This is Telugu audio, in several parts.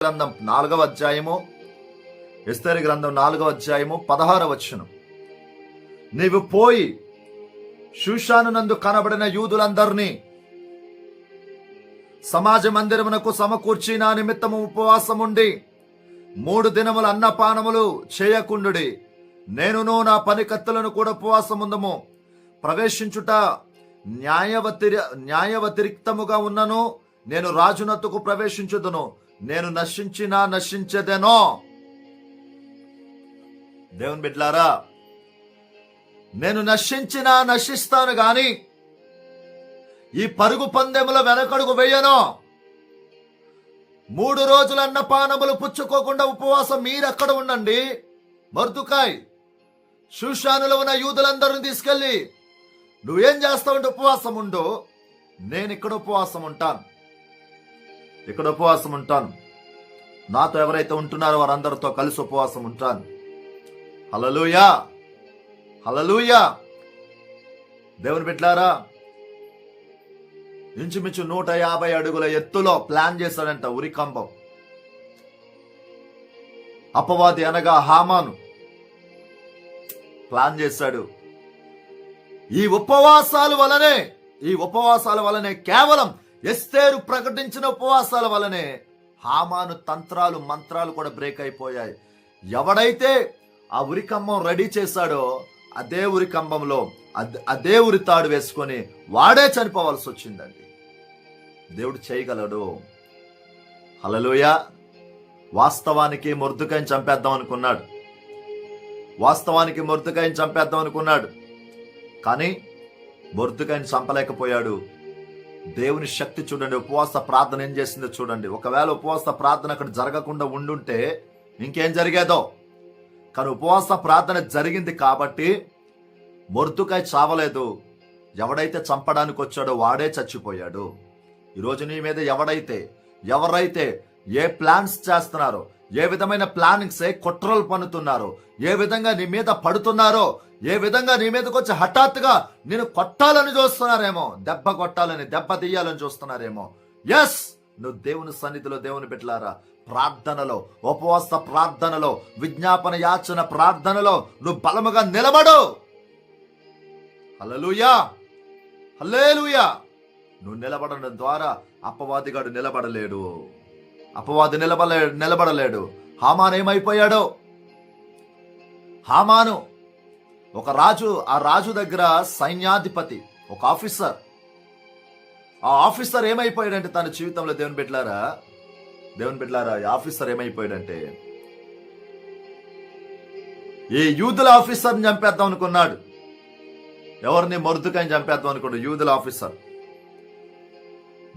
గ్రంథం 4వ అధ్యాయము, ఎస్తేరు గ్రంథం 4వ అధ్యాయము 16వ వచనం. నీవు పోయి షూషాను నందు కనబడిన యూదులందరినీ సమాజ మందిరమునకు సమకూర్చి నా నిమిత్తము ఉపవాసముండి 3 దినముల అన్నపానములు చేయకుండుడి. నేనును నా పనికత్తులను కూడా ఉపవాసముందము. ప్రవేశించుట న్యాయవ్యతిరిక్తముగా ఉన్నను నేను రాజునొద్దకు ప్రవేశించుదును. నేను నశించినా నశించదేనో. దేవుని బిడ్డలారా, నేను నశించినా నశిస్తాను గాని ఈ పరుగు పందెముల వెనకడుగు వేయను. 3 రోజుల అన్నపానములు పుచ్చుకోకుండా ఉపవాసం మీరెక్కడ ఉండండి. మొర్దెకై షూషానులో ఉన్న యూదులందరిని తీసుకెళ్ళి నువ్వేం చేస్తావంటే ఉపవాసం ఉండు. నేను ఇక్కడ ఉపవాసం ఉంటాను. నాతో ఎవరైతే ఉంటున్నారో వారందరితో కలిసి ఉపవాసం ఉంటాను. హల్లెలూయా, హల్లెలూయా. దేవుని బిడ్డలారా, ఇంచుమించు 150 అడుగుల ఎత్తులో ప్లాన్ చేశాడంట ఉరికంబం. అపవాది అనగా హామాను ప్లాన్ చేశాడు. ఈ ఉపవాసాల వలనే కేవలం ఎస్తేరు ప్రకటించిన ఉపవాసాల వలనే హామాను తంత్రాలు మంత్రాలు కూడా బ్రేక్ అయిపోయాయి. ఎవడైతే ఆ ఉరికంబం రెడీ చేశాడో అదే ఉరికంబంలో అదే ఉరితాడు వేసుకొని వాడే చనిపోవాల్సి వచ్చిందండి. దేవుడు చేయగలడు. హల్లెలూయా. వాస్తవానికి మొర్దెకైని చంపేద్దాం అనుకున్నాడు. కానీ మొర్దెకైని చంపలేకపోయాడు. దేవుని శక్తి చూడండి. ఉపవాస ప్రార్థన ఏం చేసిందో చూడండి. ఒకవేళ ఉపవాస ప్రార్థన అక్కడ జరగకుండా ఉండుంటే ఇంకేం జరిగేదో. కానీ ఉపవాస ప్రార్థన జరిగింది కాబట్టి మొర్దెకై చావలేదు. ఎవడైతే చంపడానికి వచ్చాడో వాడే చచ్చిపోయాడు. ఈరోజు నీ మీద ఎవరైతే ఏ ప్లాన్స్ చేస్తున్నారో, ఏ విధమైన ప్లానింగ్స్ కుట్రలు పన్నుతున్నారో, ఏ విధంగా నీ మీద పడుతున్నారో, ఏ విధంగా నీ మీదకి వచ్చి హఠాత్తుగా నేను కొట్టాలని చూస్తున్నారేమో, దెబ్బ తీయాలని చూస్తున్నారేమో. ఎస్, నువ్వు దేవుని సన్నిధిలో, దేవుని బిడ్డలారా, ప్రార్థనలో, ఉపవాస ప్రార్థనలో, విజ్ఞాపన యాచన ప్రార్థనలో నువ్వు బలముగా నిలబడు. హల్లెలూయా, హల్లెలూయా. నువ్వు నిలబడడం ద్వారా అపవాదిగాడు నిలబడలేడు. హామాను ఏమైపోయాడో, హామాను ఒక రాజు, ఆ రాజు దగ్గర సైన్యాధిపతి, ఒక ఆఫీసర్. ఆ ఆఫీసర్ ఏమైపోయాడంటే తన జీవితంలో, దేవుని బిడ్డలారా, ఈ ఆఫీసర్ ఏమైపోయాడంటే ఈ యూదుల ఆఫీసర్ని చంపేద్దాం అనుకున్నాడు. ఎవరిని? మొర్దెకైని చంపేద్దాం అనుకున్నాడు. యూదుల ఆఫీసర్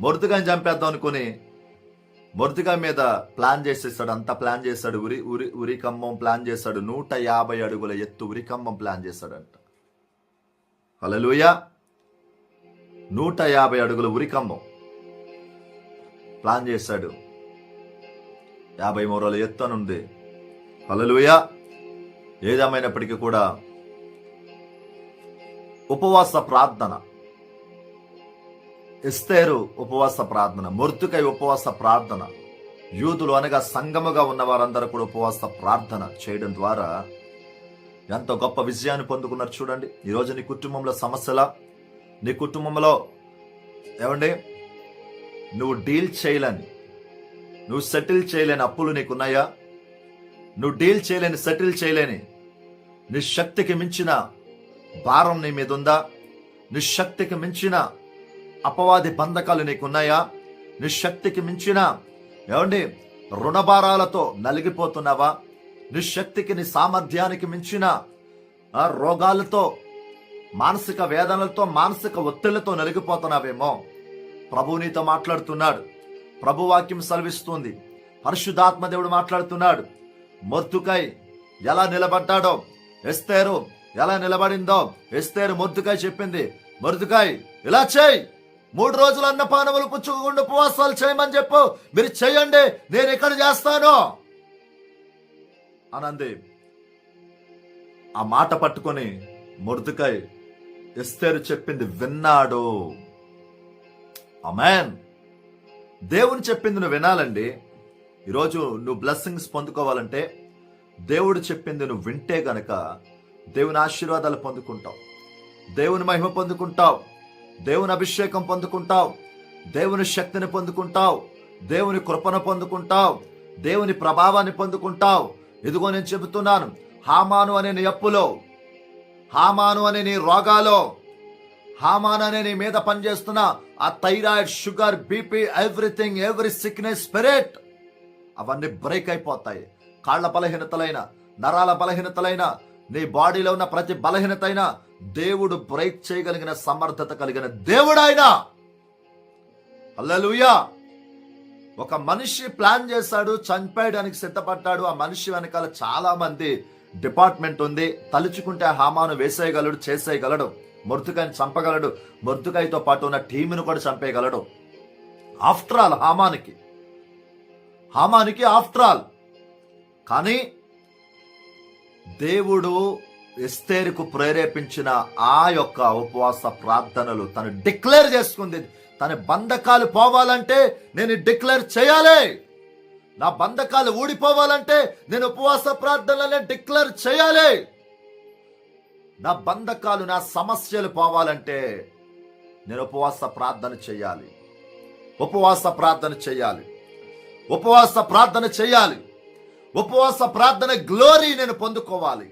మొర్దెకైని చంపేద్దాం అనుకుని మొర్దెకై మీద ప్లాన్ చేసేసాడు. అంతా ప్లాన్ చేశాడు. ఉరికంబం ప్లాన్ చేశాడు. 150 అడుగుల ఎత్తు ఉరికంబం ప్లాన్ చేశాడంట. హల్లెలూయా. 150 అడుగుల ఉరికంబం ప్లాన్ చేశాడు. 50 మూరల ఎత్తు అని ఉంది. హల్లెలూయా. ఏదేమైనప్పటికీ కూడా ఉపవాస ప్రార్థన, ఎస్తేరు ఉపవాస ప్రార్థన, మొర్దెకై ఉపవాస ప్రార్థన, యూదులు అనగా సంఘముగా ఉన్న వారందరూ కూడా ఉపవాస ప్రార్థన చేయడం ద్వారా ఎంతో గొప్ప విజయాన్ని పొందుకున్నారు. చూడండి, ఈరోజు నీ కుటుంబంలో సమస్యల, నీ కుటుంబంలో నువ్వు డీల్ చేయలేని, నువ్వు సెటిల్ చేయలేని అప్పులు నీకున్నాయా? నువ్వు డీల్ చేయలేని, సెటిల్ చేయలేని, నీ శక్తికి మించిన భారం నీ మీద ఉందా? నీ శక్తికి మించిన అపవాది బంధకాలు నీకున్నాయా? నీ శక్తికి మించిన రుణభారాలతో నలిగిపోతున్నావా? నీ శక్తికి, నీ సామర్థ్యానికి మించిన రోగాలతో, మానసిక వేదనలతో, మానసిక ఒత్తిళ్లతో నలిగిపోతున్నావేమో. ప్రభువు నీతో మాట్లాడుతున్నాడు. ప్రభు వాక్యం సెలవిస్తుంది. పరిశుద్ధాత్మ దేవుడు మాట్లాడుతున్నాడు. మొర్దెకై ఎలా నిలబడ్డాడో, ఎస్తేరు ఎలా నిలబడిందో, ఎస్తేరు మొర్దెకై చెప్పింది, మొర్దెకై ఇలా చేయి, 3 రోజులు అన్నపానములు పుచ్చుకోకుండా ఉపవాసాలు చేయమని చెప్పు. మీరు చెయ్యండి, నేను ఎక్కడ చేస్తాను అనంది. ఆ మాట పట్టుకొని మొర్దెకై ఎస్తేరు చెప్పింది విన్నాడు. ఆమేన్. దేవుని చెప్పింది నువ్వు వినాలండి. ఈరోజు నువ్వు బ్లెస్సింగ్స్ పొందుకోవాలంటే దేవుడు చెప్పింది నువ్వు వింటే గనక దేవుని ఆశీర్వాదాలు పొందుకుంటావు, దేవుని మహిమ పొందుకుంటావు, దేవుని అభిషేకం పొందుకుంటావు, దేవుని శక్తిని పొందుకుంటావు, దేవుని కృపను పొందుకుంటావు, దేవుని ప్రభావాన్ని పొందుకుంటావు. ఇదిగో నేను చెబుతున్నాను, హామాను అనే నీ అప్పులో, హామాను అనే నీ రోగాలో, హామాను అనే నీ మీద పనిచేస్తున్న ఆ thyroid, sugar, BP, everything, every sickness, spirit అవన్నీ బ్రేక్ అయిపోతాయి. కాళ్ల బలహీనతలైన, నరాల బలహీనతలైన, నీ బాడీలో ఉన్న ప్రతి బలహీనతైన దేవుడు బ్రేక్ చేయగలిగిన సమర్థత కలిగిన దేవుడు ఆయన. హల్లెలూయా. ఒక మనిషి ప్లాన్ చేశాడు, చంపేయడానికి సిద్ధపడ్డాడు. ఆ మనిషి వెనకాల చాలా మంది డిపార్ట్మెంట్ ఉంది. తలుచుకుంటే హామాను వేసేయగలడు, చేసేయగలడు, మొర్దుకాయని చంపగలడు, మొర్దుకాయతో పాటు ఉన్న టీమును కూడా చంపేయగలడు. ఆఫ్టర్ ఆల్ హామానికి ఆఫ్టర్ ఆల్. కానీ దేవుడు ఎస్తేరుకు ప్రేరేపించిన ఆ యొక్క ఉపవాస ప్రార్థనలు తను డిక్లేర్ చేసుకుంది. తన బంధకాలు పోవాలంటే నేను డిక్లేర్ చేయాలి, నా బంధకాలు ఊడిపోవాలంటే నేను ఉపవాస ప్రార్థనలనే డిక్లేర్ చేయాలి, నా బంధకాలు, నా సమస్యలు పోవాలంటే నేను ఉపవాస ప్రార్థన చేయాలి, ఉపవాస ప్రార్థన చేయాలి, ఉపవాస ప్రార్థన చేయాలి. ఉపవాస ప్రార్థన గ్లోరీ నేను పొందుకోవాలి,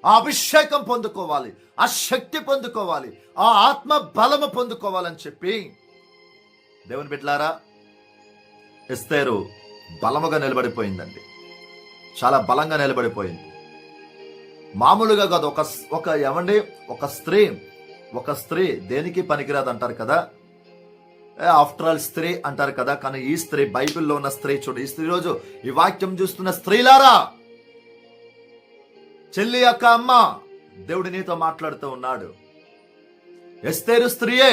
ఆ అభిషేకం పొందుకోవాలి, ఆ శక్తి పొందుకోవాలి, ఆ ఆత్మ బలము పొందుకోవాలని చెప్పి దేవుని బిడ్డలారా, ఎస్తేరు బలముగా నిలబడిపోయిందండి. చాలా బలంగా నిలబడిపోయింది. మామూలుగా కాదు. ఒక స్త్రీ దేనికి పనికిరాదు అంటారు కదా, ఆఫ్టర్ ఆల్ స్త్రీ అంటారు కదా. కానీ ఈ స్త్రీ, బైబిల్లో ఉన్న స్త్రీ చూడు. ఈ స్త్రీ రోజు ఈ వాక్యం చూస్తున్న స్త్రీలారా, చెల్లి యొక్క అమ్మ, దేవుడు నీతో మాట్లాడుతూ ఉన్నాడు. ఎస్తేరు స్త్రీయే,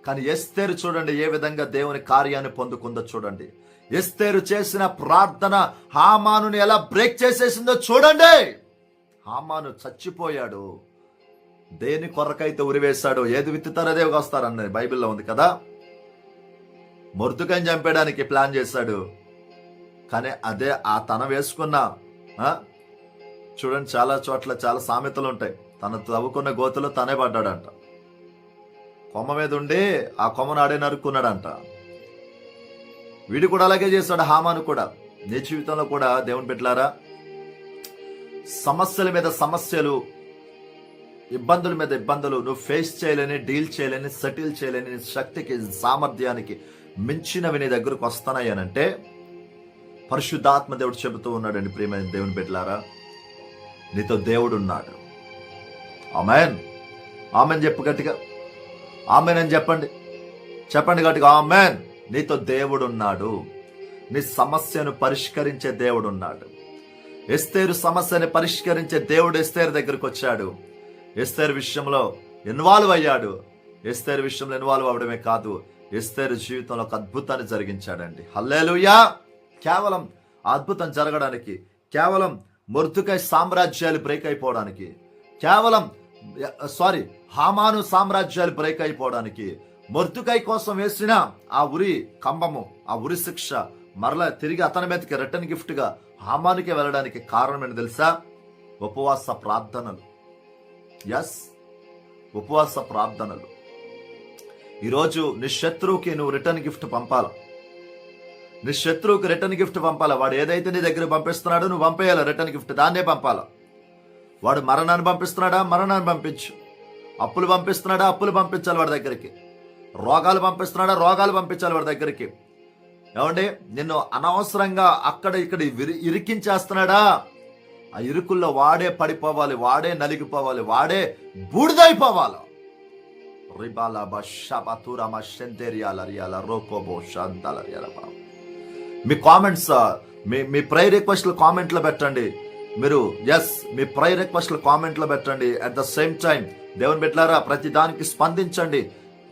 కానీ ఎస్తేరు చూడండి ఏ విధంగా దేవుని కార్యాన్ని పొందుకుందో చూడండి. ఎస్తేరు చేసిన ప్రార్థన హామానుని ఎలా బ్రేక్ చేసేసిందో చూడండి. హామాను చచ్చిపోయాడు. దేని కొరకైతే ఉరివేశాడో, ఏది విత్తుతారో అదే వస్తారన్నది బైబిల్లో ఉంది కదా. మొర్దుకాయని చంపేయడానికి ప్లాన్ చేశాడు. కానీ అదే ఆ తన వేసుకున్న, చూడండి చాలా చోట్ల చాలా సామెతలు ఉంటాయి. తన తవ్వుకున్న గోతులో తనే పడ్డాడంట. కొమ్మ మీద ఉండి ఆ కొమ్మను ఆడే నరుక్కున్నాడంట. వీడు కూడా అలాగే చేశాడు, హామాను కూడా. నీ జీవితంలో కూడా దేవుని బిడ్డలారా, సమస్యల మీద సమస్యలు, ఇబ్బందుల మీద ఇబ్బందులు నువ్వు ఫేస్ చేయలేని, డీల్ చేయలేని, సెటిల్ చేయలేని, నీ శక్తికి, సామర్థ్యానికి మించినవి నీ దగ్గరకు వస్తున్నాయి అనంటే పరిశుద్ధాత్మ దేవుడు చెబుతూ ఉన్నాడండి. ప్రియమైన దేవుని బిడ్డలారా, నీతో దేవుడు ఉన్నాడు. ఆమేన్. ఆమేన్ చెప్పు గట్టిగా. ఆమేన్ అని చెప్పండి గట్టిగా. ఆమేన్. నీతో దేవుడు ఉన్నాడు. నీ సమస్యను పరిష్కరించే దేవుడు ఉన్నాడు. ఎస్తేరు సమస్యని పరిష్కరించే దేవుడు ఎస్తేరు దగ్గరకు వచ్చాడు. ఎస్తేరు విషయంలో ఇన్వాల్వ్ అయ్యాడు. ఎస్తేరు విషయంలో ఇన్వాల్వ్ అవడమే కాదు, ఎస్తేరు జీవితంలో ఒక అద్భుతాన్ని జరిగించాడండి. హల్లెలూయా. కేవలం అద్భుతం జరగడానికి, కేవలం మొర్దుకాయ్ సామ్రాజ్యాలు బ్రేక్ అయిపోవడానికి, హామాను సామ్రాజ్యాలు బ్రేక్ అయిపోవడానికి, మొర్దుకాయ్ కోసం వేసిన ఆ ఉరి కంబము, ఆ ఉరి శిక్ష మరలా తిరిగి అతని మీదకి రిటర్న్ గిఫ్ట్ గా హామానుకే వెళ్ళడానికి కారణం ఏంటి తెలుసా? ఉపవాస ప్రార్థనలు. ఉపవాస ప్రార్థనలు. ఈరోజు నీ శత్రువుకి నువ్వు రిటర్న్ గిఫ్ట్ పంపాలి. నీ శత్రువుకి రిటర్న్ గిఫ్ట్ పంపాలి. వాడు ఏదైతే నీ దగ్గర పంపిస్తున్నాడో నువ్వు పంపేయాలి రిటర్న్ గిఫ్ట్, దాన్నే పంపాలి. వాడు మరణాన్ని పంపిస్తున్నాడా, మరణాన్ని పంపించు. అప్పులు పంపిస్తున్నాడా, అప్పులు పంపించాలి వాడి దగ్గరికి. రోగాలు పంపిస్తున్నాడా, రోగాలు పంపించాలి వాడి దగ్గరికి. ఏమండి, నిన్ను అనవసరంగా అక్కడ ఇక్కడ ఇరికించేస్తున్నాడా, ఆ ఇరుకుల్లో వాడే పడిపోవాలి, వాడే నలిగిపోవాలి, వాడే బూడిదైపోవాలి. మీ కామెంట్స్, మీ ప్రేయర్ రిక్వెస్ట్లు కామెంట్లో పెట్టండి. మీరు మీ ప్రేయర్ రిక్వెస్ట్లు కామెంట్లో పెట్టండి. అట్ ద సేమ్ టైం దేవుని బిడ్డలారా, ప్రతి దానికి స్పందించండి.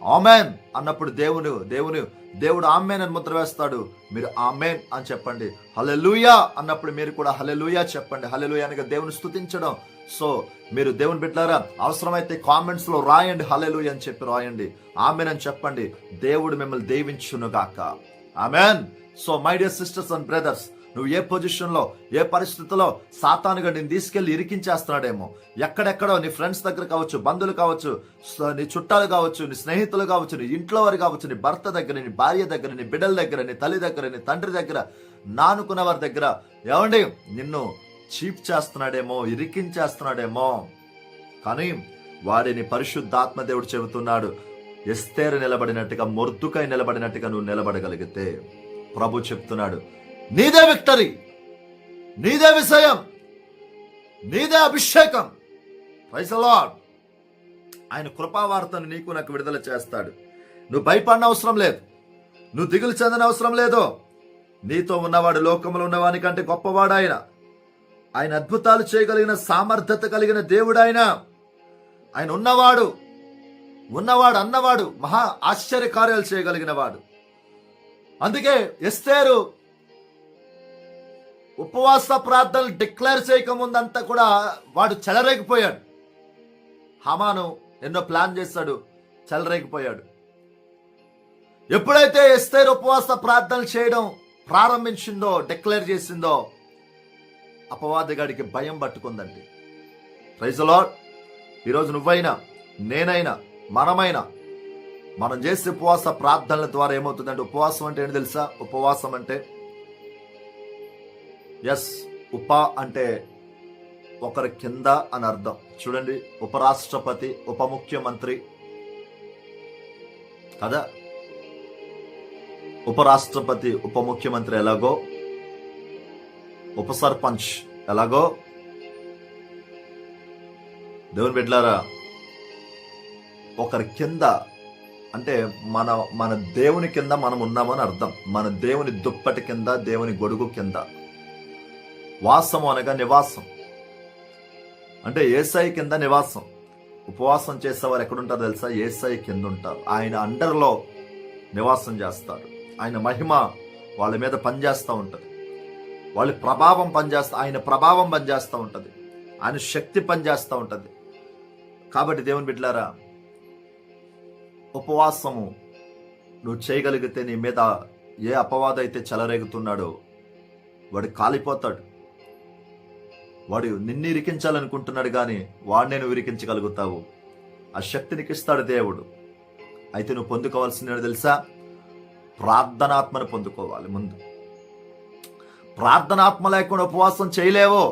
ఆమెన్ అన్నప్పుడు దేవుడు ఆమెన్ అని ముద్ర వేస్తాడు. మీరు ఆమెన్ అని చెప్పండి. హల్లెలూయా అన్నప్పుడు మీరు కూడా హల్లెలూయా చెప్పండి. హల్లెలూయా అనగా దేవుని స్తుతించడం. సో మీరు దేవుని బిడ్డలారా, అవసరమైతే కామెంట్స్ లో రాయండి, హల్లెలూయా అని చెప్పి రాయండి, ఆమెన్ అని చెప్పండి. దేవుడు మిమ్మల్ని దీవించును గాక. Amen. So my dear sisters and brothers, నువ్వు ఏ పొజిషన్లో, ఏ పరిస్థితిలో సాతానుగా నేను తీసుకెళ్లి ఇరికించేస్తున్నాడేమో, ఎక్కడెక్కడో నీ ఫ్రెండ్స్ దగ్గర కావచ్చు, బంధువులు కావచ్చు, నీ చుట్టాలు కావచ్చు, నీ స్నేహితులు కావచ్చు, నీ ఇంట్లో వారు కావచ్చు, నీ భర్త దగ్గర, నీ భార్య దగ్గర, నీ బిడ్డల దగ్గర, నీ తల్లి దగ్గర, నీ తండ్రి దగ్గర, నానుకున్న వారి దగ్గర ఏమండి నిన్ను చీప్ చేస్తున్నాడేమో, ఇరికించేస్తున్నాడేమో. కానీ వాడిని పరిశుద్ధాత్మ దేవుడు చెబుతున్నాడు, ఎస్తేరు నిలబడినట్టుగా, మొర్దుకై నిలబడినట్టుగా నువ్వు నిలబడగలిగితే ప్రభు చెప్తున్నాడు, నీదే విక్టరీ, నీదే విజయం, నీదే అభిషేకం. Praise the lord. ఆయన కృపావార్తను నీకు నాకు విడుదల చేస్తాడు. నువ్వు భయపడిన అవసరం లేదు, నువ్వు దిగులు చెందిన అవసరం లేదు. నీతో ఉన్నవాడు లోకములో ఉన్నవాని కంటే గొప్పవాడు ఆయన. ఆయన అద్భుతాలు చేయగలిగిన సామర్థ్యత కలిగిన దేవుడు ఆయన. ఆయన ఉన్నవాడు అన్నవాడు, మహా ఆశ్చర్య కార్యాలు చేయగలిగిన వాడు. అందుకే ఎస్తేరు ఉపవాస ప్రార్థనలు డిక్లేర్ చేయకముందంతా కూడా వాడు చెలరేగిపోయాడు. హామాను ఎన్నో ప్లాన్ చేశాడు, చెలరేగిపోయాడు. ఎప్పుడైతే ఎస్తేరు ఉపవాస ప్రార్థనలు చేయడం ప్రారంభించిందో, డిక్లేర్ చేసిందో, అపవాదిగాడికి భయం పట్టుకుందండి. Praise the lord. ఈరోజు నువ్వైనా, నేనైనా, మనం చేసే ఉపవాస ప్రార్థనల ద్వారా ఏమవుతుందంటే, ఉపవాసం అంటే ఏంటి తెలుసా? ఉపవాసం అంటే ఉప అంటే ఒకరి కింద అని అర్థం. చూడండి, ఉపరాష్ట్రపతి, ఉప ముఖ్యమంత్రి కదా. ఉపరాష్ట్రపతి, ఉప ముఖ్యమంత్రి ఎలాగో, ఉప సర్పంచ్ ఎలాగో, దేవుని బిడ్డలారా, ఒకరి కింద అంటే మన దేవుని కింద మనం ఉన్నామని అర్థం. మన దేవుని దుప్పటి కింద, దేవుని గొడుగు కింద. వాసము అనగా నివాసం, అంటే యేసయ్య కింద నివాసం. ఉపవాసం చేసేవారు ఎక్కడుంటారు తెలుసా? యేసయ్య కింద ఉంటారు. ఆయన అండర్లో నివాసం చేస్తారు. ఆయన మహిమ వాళ్ళ మీద పనిచేస్తూ ఉంటుంది. వాళ్ళ ప్రభావం ఆయన ప్రభావం పనిచేస్తూ ఉంటుంది. ఆయన శక్తి పనిచేస్తూ ఉంటుంది. కాబట్టి దేవుని బిడ్డలారా, ఉపవాసము నువ్వు చేయగలిగితే నీ మీద ఏ అపవాదం అయితే చెలరేగుతున్నాడో వాడు కాలిపోతాడు. వాడు నిన్ను ఇరికించాలనుకుంటున్నాడు, కానీ వాడినే నువ్వు ఇరికించగలుగుతావు. ఆ శక్తి నీకు ఇస్తాడు దేవుడు. అయితే నువ్వు పొందుకోవాల్సింది తెలుసా? ప్రార్థనాత్మను పొందుకోవాలి. ముందు ప్రార్థనాత్మ లేకుండా ఉపవాసం చేయలేవో.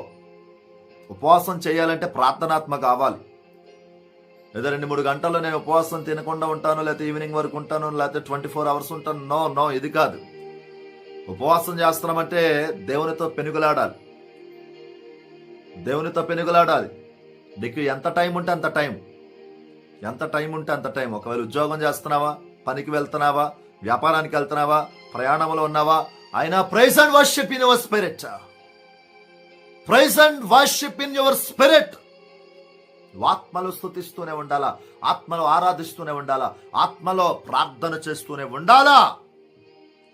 ఉపవాసం చేయాలంటే ప్రార్థనాత్మ కావాలి. ఏదో 2-3 గంటల్లో నేను ఉపవాసం తినకుండా ఉంటాను, లేకపోతే ఈవినింగ్ వరకు ఉంటాను, లేకపోతే 24 hours ఉంటాను. నో, ఇది కాదు. ఉపవాసం చేస్తున్నామంటే దేవునితో పెనుగులాడాలి. నీకు ఎంత టైం ఉంటే అంత టైం. ఒకవేళ ఉద్యోగం చేస్తున్నావా, పనికి వెళ్తున్నావా, వ్యాపారానికి వెళ్తున్నావా, ప్రయాణంలో ఉన్నావా, అయినా praise and worship in your spirit. ఆత్మలో స్తుతిస్తూనే ఉండాలా, ఆత్మలో ఆరాధిస్తూనే ఉండాలా, ఆత్మలో ప్రార్థన చేస్తూనే ఉండాలా.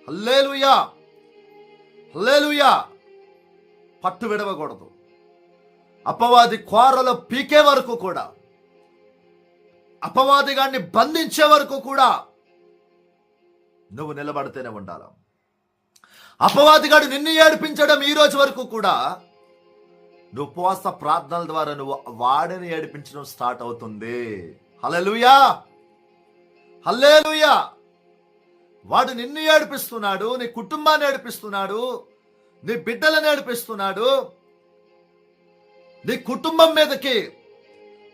హల్లెలూయా, హల్లెలూయా. పట్టు విడవకూడదు. అపవాది కోరలో పీకే వరకు కూడా, అపవాదిగాన్ని బంధించే వరకు కూడా నువ్వు నిలబడితేనే ఉండాలి. అపవాదిగాడు నిన్ను ఏడిపించడం ఈ రోజు వరకు కూడా నువ్వు ఉపవాస ప్రార్థనల ద్వారా నువ్వు వాడిని ఏడిపించడం స్టార్ట్ అవుతుంది. హల్లెలూయా, హల్లెలూయా. వాడు నిన్ను ఏడిపిస్తున్నాడు, నీ కుటుంబాన్ని ఏడిపిస్తున్నాడు, నీ బిడ్డలను ఏడిపిస్తున్నాడు, నీ కుటుంబం మీదకి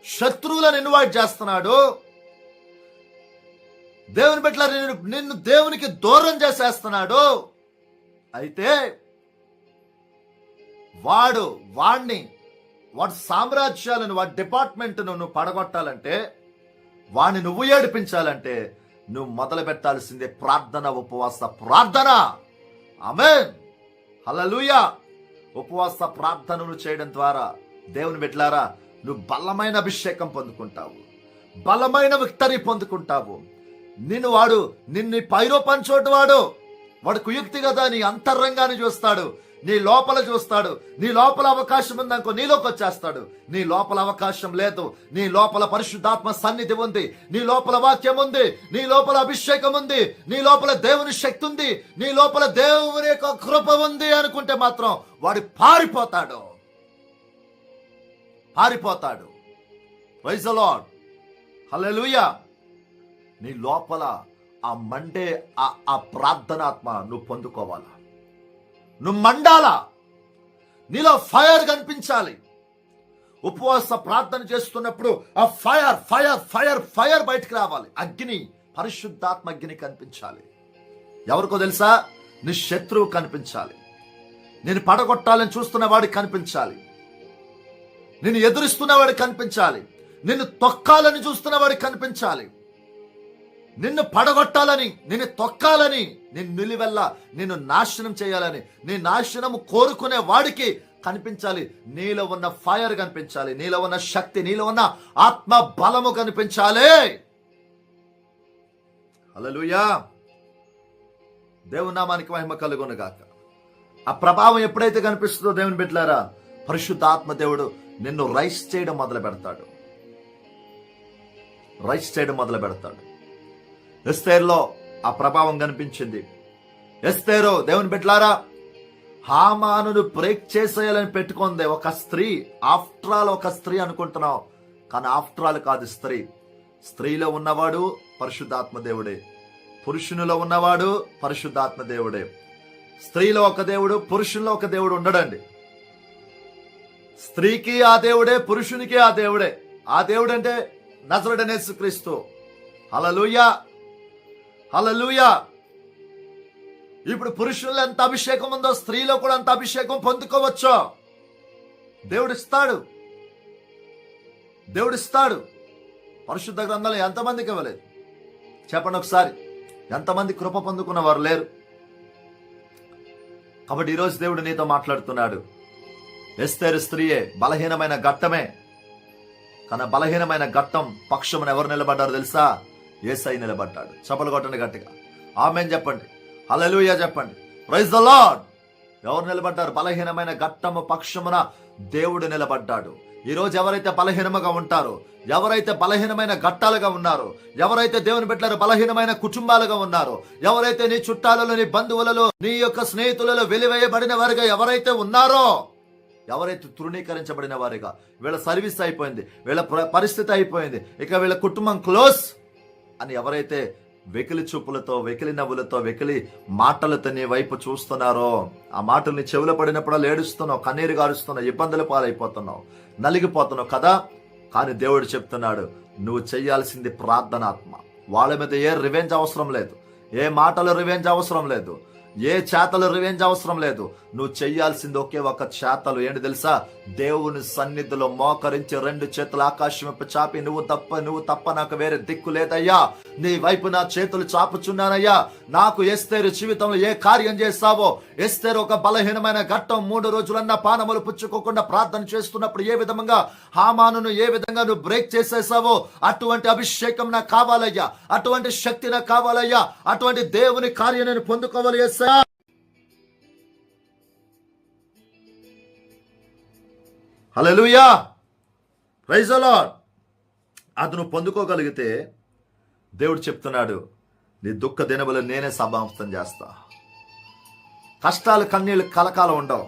శత్రువులను ఇన్వైట్ చేస్తున్నాడు. దేవుని బిడ్డల నిన్ను దేవునికి దూరం చేసేస్తున్నాడు. అయితే వాడి సామ్రాజ్యాలను, వాడి డిపార్ట్మెంట్ను నువ్వు పడగొట్టాలంటే, వాడిని నువ్వు ఏడిపించాలంటే నువ్వు మొదలు పెట్టాల్సిందే ప్రార్థన, ఉపవాస ప్రార్థన. ఆమేన్, హల్లెలూయా. ఉపవాస ప్రార్థనను చేయడం ద్వారా దేవుని బిడ్డలారా, నువ్వు బలమైన అభిషేకం పొందుకుంటావు, బలమైన విక్టరీ పొందుకుంటావు. నిన్ను పైరో పంచోటి వాడు వాడు కుయుక్తి కదా, నీ అంతరంగాన్ని చూస్తాడు, నీ లోపల చూస్తాడు. నీ లోపల అవకాశం ఉందనుకో నీలోకి వచ్చేస్తాడు. నీ లోపల అవకాశం లేదు, నీ లోపల పరిశుద్ధాత్మ సన్నిధి ఉంది, నీ లోపల వాక్యం ఉంది, నీ లోపల అభిషేకం ఉంది, నీ లోపల దేవుని శక్తి ఉంది, నీ లోపల దేవుని యొక్క కృప ఉంది అనుకుంటే మాత్రం వాడు పారిపోతాడు. ప్రైజ్ ది లార్డ్, హల్లెలూయా. నీ లోపల ఆ మండే ఆ ప్రార్థనాత్మ నువ్వు పొందుకోవాలా, నువ్వు మండాలా, నీలో ఫైర్ కనిపించాలి. ఉపవాస ప్రార్థన చేస్తున్నప్పుడు ఆ ఫైర్ ఫైర్ ఫైర్ ఫైర్ బయటకు రావాలి. అగ్ని, పరిశుద్ధాత్మ అగ్ని కనిపించాలి. ఎవరికో తెలుసా? నీ శత్రువు కనిపించాలి, నేను పడగొట్టాలని చూస్తున్న వాడికి కనిపించాలి, నిన్ను ఎదురిస్తున్నవాడికి కనిపించాలి, నిన్ను తొక్కాలని చూస్తున్నవాడికి కనిపించాలి, నిన్ను పడగొట్టాలని, నిన్ను తొక్కాలని, నిన్ను నిలువెల్లా నిన్ను నాశనం చేయాలని, నీ నాశనం కోరుకునే వాడికి కనిపించాలి. నీలో ఉన్న ఫైర్ కనిపించాలి, నీలో ఉన్న శక్తి, నీలో ఉన్న ఆత్మ బలము కనిపించాలి. హల్లెలూయా, దేవుని నామానికి మహిమ కలుగును గాక. ఆ ప్రభావం ఎప్పుడైతే కనిపిస్తుందో దేవుని బిడ్డలారా, పరిశుద్ధాత్మ దేవుడు నిన్ను రైస్ చేయడం మొదలు పెడతాడు. ఎస్తేరులో ఆ ప్రభావం కనిపించింది. ఎస్తేరు దేవుని బిడ్డలారా, హామానును బ్రేక్ చేసేయాలని పెట్టుకుంది ఒక స్త్రీ. ఆఫ్టర్ ఆల్ ఒక స్త్రీ అనుకుంటున్నావు, కానీ ఆఫ్టర్ ఆల్ కాదు. స్త్రీలో ఉన్నవాడు పరిశుద్ధాత్మ దేవుడే, పురుషునిలో ఉన్నవాడు పరిశుద్ధాత్మ దేవుడే. స్త్రీలో ఒక దేవుడు, పురుషునిలో ఒక దేవుడు ఉండడండి. స్త్రీకి ఆ దేవుడే, పురుషునికి ఆ దేవుడే. ఆ దేవుడు అంటే నజరేయుడైన యేసుక్రీస్తు. హల్లెలూయా, హల్లెలూయా. ఇప్పుడు పురుషుల్లో ఎంత అభిషేకం ఉందో స్త్రీలో కూడా అంత అభిషేకం పొందుకోవచ్చు. దేవుడిస్తాడు. పరిశుద్ధ గ్రంథంలో ఎంతమందికి ఇవ్వలేదు చెప్పండి ఒకసారి? ఎంతమంది కృప పొందుకున్న వారు లేరు? కాబట్టి ఈరోజు దేవుడు నీతో మాట్లాడుతున్నాడు. ఎస్తేరు స్త్రీయే, బలహీనమైన ఘట్టమే, కానీ బలహీనమైన ఘట్టం పక్షమున ఎవరు నిలబడ్డారు తెలుసా? యేసయ్య నిలబడ్డాడు. చప్పలు కొట్టండి గట్టిగా, ఆమేన్ చెప్పండి, హల్లెలూయా చెప్పండి, ప్రైజ్ ది లార్డ్. ఎవరు నిలబడ్డారు? బలహీనమైన ఘట్టము పక్షమున దేవుడు నిలబడ్డాడు. ఈరోజు ఎవరైతే బలహీనముగా ఉంటారో, ఎవరైతే బలహీనమైన ఘట్టాలుగా ఉన్నారో, ఎవరైతే దేవుని బిడ్డలు బలహీనమైన కుటుంబాలుగా ఉన్నారో, ఎవరైతే నీ చుట్టాలలో, నీ బంధువులలో, నీ యొక్క స్నేహితులలో వెలివేయబడిన వారిగా ఎవరైతే ఉన్నారో, ఎవరైతే తృణీకరించబడిన వారిగా, వీళ్ళ సర్వీస్ అయిపోయింది, వీళ్ళ పరిస్థితి అయిపోయింది, ఇక వీళ్ళ కుటుంబం క్లోజ్ అని ఎవరైతే వెకిలి చూపులతో, వెకిలి నవ్వులతో, వెకిలి మాటలతో నీ వైపు చూస్తున్నారో, ఆ మాటలు నీ చెవులు పడినప్పుడు ఏడుస్తున్నావు, కన్నీరు గారుస్తున్నావు, ఇబ్బందుల పాలైపోతున్నావు, నలిగిపోతున్నావు కదా. కానీ దేవుడు చెప్తున్నాడు, నువ్వు చెయ్యాల్సింది ప్రార్థనాత్మ. వాళ్ళ మీద ఏ రివెంజ్ అవసరం లేదు, ఏ మాటలు రివెంజ్ అవసరం లేదు, ఏ చేతలు రివెంజ్ అవసరం లేదు. నువ్వు చెయ్యాల్సింది ఒకే ఒక చేతలు. ఏంటి తెలుసా? దేవుని సన్నిధిలో మోకరించి 2 చేతులు ఆకాశం చాపి, నువ్వు తప్ప నాకు వేరే దిక్కు లేదయ్యా, నీ వైపు నా చేతులు చాపుచున్నానయ్యా. నాకు ఎస్తేరు జీవితంలో ఏ కార్యం చేస్తావో, ఎస్తేరు ఒక బలహీనమైన ఘట్టం 3 రోజులన్నా పానములు పుచ్చుకోకుండా ప్రార్థన చేస్తున్నప్పుడు ఏ విధంగా హామానును ఏ విధంగా నువ్వు బ్రేక్ చేసేసావో, అటువంటి అభిషేకం నాకు కావాలయ్యా, అటువంటి శక్తి నాకు కావాలయ్యా, అటువంటి దేవుని కార్యం నేను పొందుకోవాలి. హల్లెలూయా, ప్రైజ్ ది లార్డ్. అది నువ్వు పొందుకోగలిగితే దేవుడు చెప్తున్నాడు, నీ దుఃఖ దినములు నేనే సమాప్తం చేస్తా. కష్టాలు, కన్నీళ్ళు కలకాలం ఉండవు.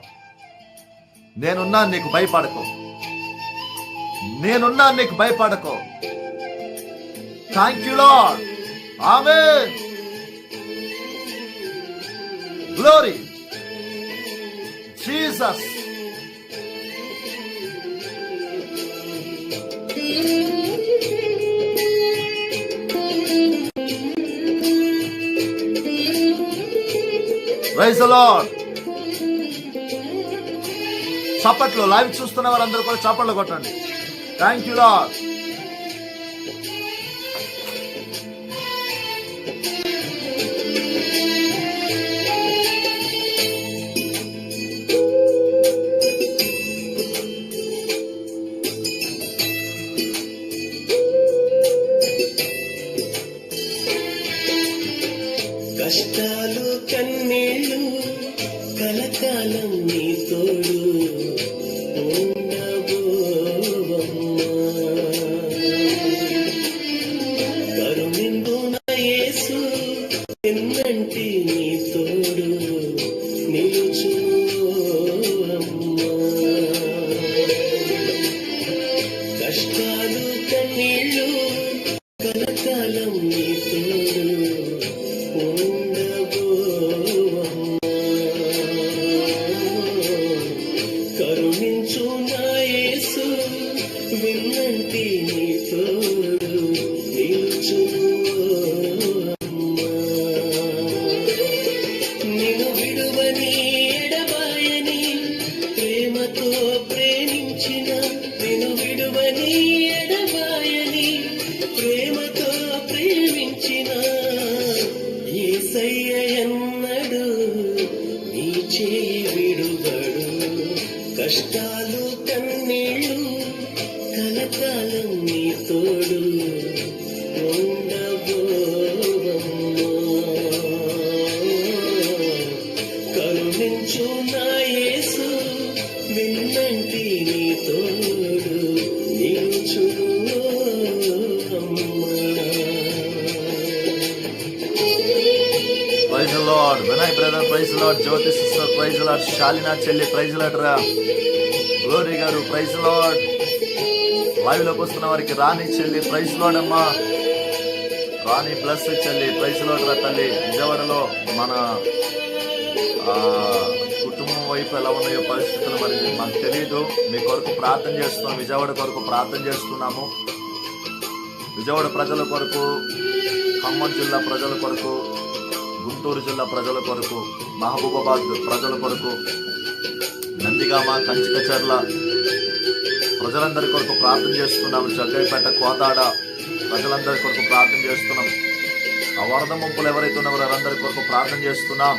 నేనున్నాను, నీకు భయపడకు. నేనున్నాను, నీకు భయపడకు. Thank you Lord, amen, glory Jesus. Praise the Lord. చప్పట్లు, లైవ్ చూస్తున్న వారందరూ కూడా చప్పట్లు కొట్టండి. Thank you Lord. కష్టాలు కన్నా నీ తోడు ఉండబోవమ్మా. కరుణిందు నా యేసు ఎన్నంటి నీ తోడు నిలుచువమ్మా. కష్టాలు కన్నీళ్ళు కలకాలం నీ తోడు ఉండబోవమ్మా. కరుణించు నా యేసు విన్నంటి నీ తోడు నిలుచువమ్మా. నిన్ను విడువని ఎడబాయని ప్రేమతో ప్రేమించిన, నిన్ను విడువని ఎడబాయని ప్రేమతో ప్రేమించిన యేసయ్య ఎన్నడు నీ చేయి విడువడు. కష్టాలు కన్నీళ్ళు కలకాలం నీ తోడు ఉండబోవమ్మా. కరుణించు నా యేసు విన్నంటి నీ తోడు నిలుచువమ్మా. Praise the lord. Vinay brother praise the lord. Jyoti sister praise the lord. Shalina చెల్లి ప్రైజ్ ది లార్డ్ రా. గ్లోరీ గారు ప్రైజ్ ది లార్డ్. లైవ్ లోకి వస్తున్న వారికి రాణి చెల్లి ప్రైజ్ ది లార్డ్ అమ్మా. రాణి ప్లస్ చెల్లి ప్రైజ్ ది లార్డ్ రా తల్లి. విజయవాడలో మన కుటుంబం వైపు ఎలా ఉన్నాయో పరిస్థితులు మరి మాకు తెలియదు. మీ కొరకు ప్రార్థన చేస్తున్నాం. విజయవాడ కొరకు ప్రార్థన చేస్తున్నాము. విజయవాడ ప్రజల కొరకు, ఖమ్మం జిల్లా ప్రజల కొరకు, గుంటూరు జిల్లా ప్రజల కొరకు, మహబూబాబాద్ ప్రజల కొరకు, నందిగామ, కంచికచర్ల ప్రజలందరి కొరకు ప్రార్థన చేస్తున్నాము. జగ్గైపేట, కోతాడ ప్రజలందరి కొరకు ప్రార్థన చేస్తున్నాం. ఆ వరద ముంపులు ఎవరైతే ఉన్నారో వారందరి కొరకు ప్రార్థన చేస్తున్నాం.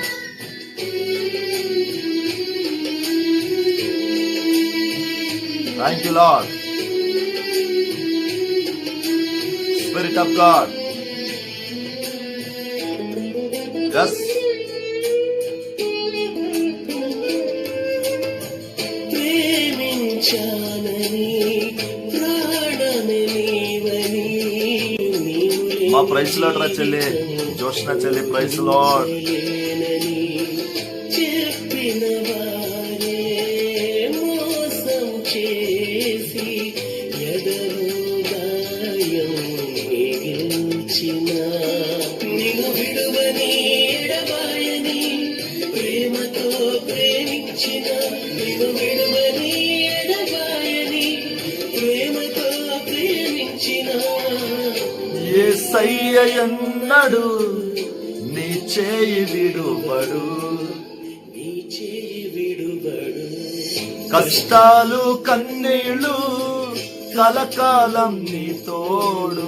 Thank you, Lord. Spirit of God. Yes. మా ప్రైజ్ లార్డ్ రా చెల్లి. జోష్న చెల్లి ప్రైజ్ లార్డ్. చెప్పిన వారే మోసం చేసి ఎదరు గాయం మిగిల్చిన, నిన్ను విడువని ఎడబాయని ప్రేమతో ప్రేమించిన, నిన్ను విడువని ఎడబాయని ప్రేమతో ప్రేమించిన యేసయ్య ఎన్నడు నీ చేయి విడువడు. నీ చేయి విడువడు. కష్టాలు కన్నీళ్ళు కలకాలం నీ తోడు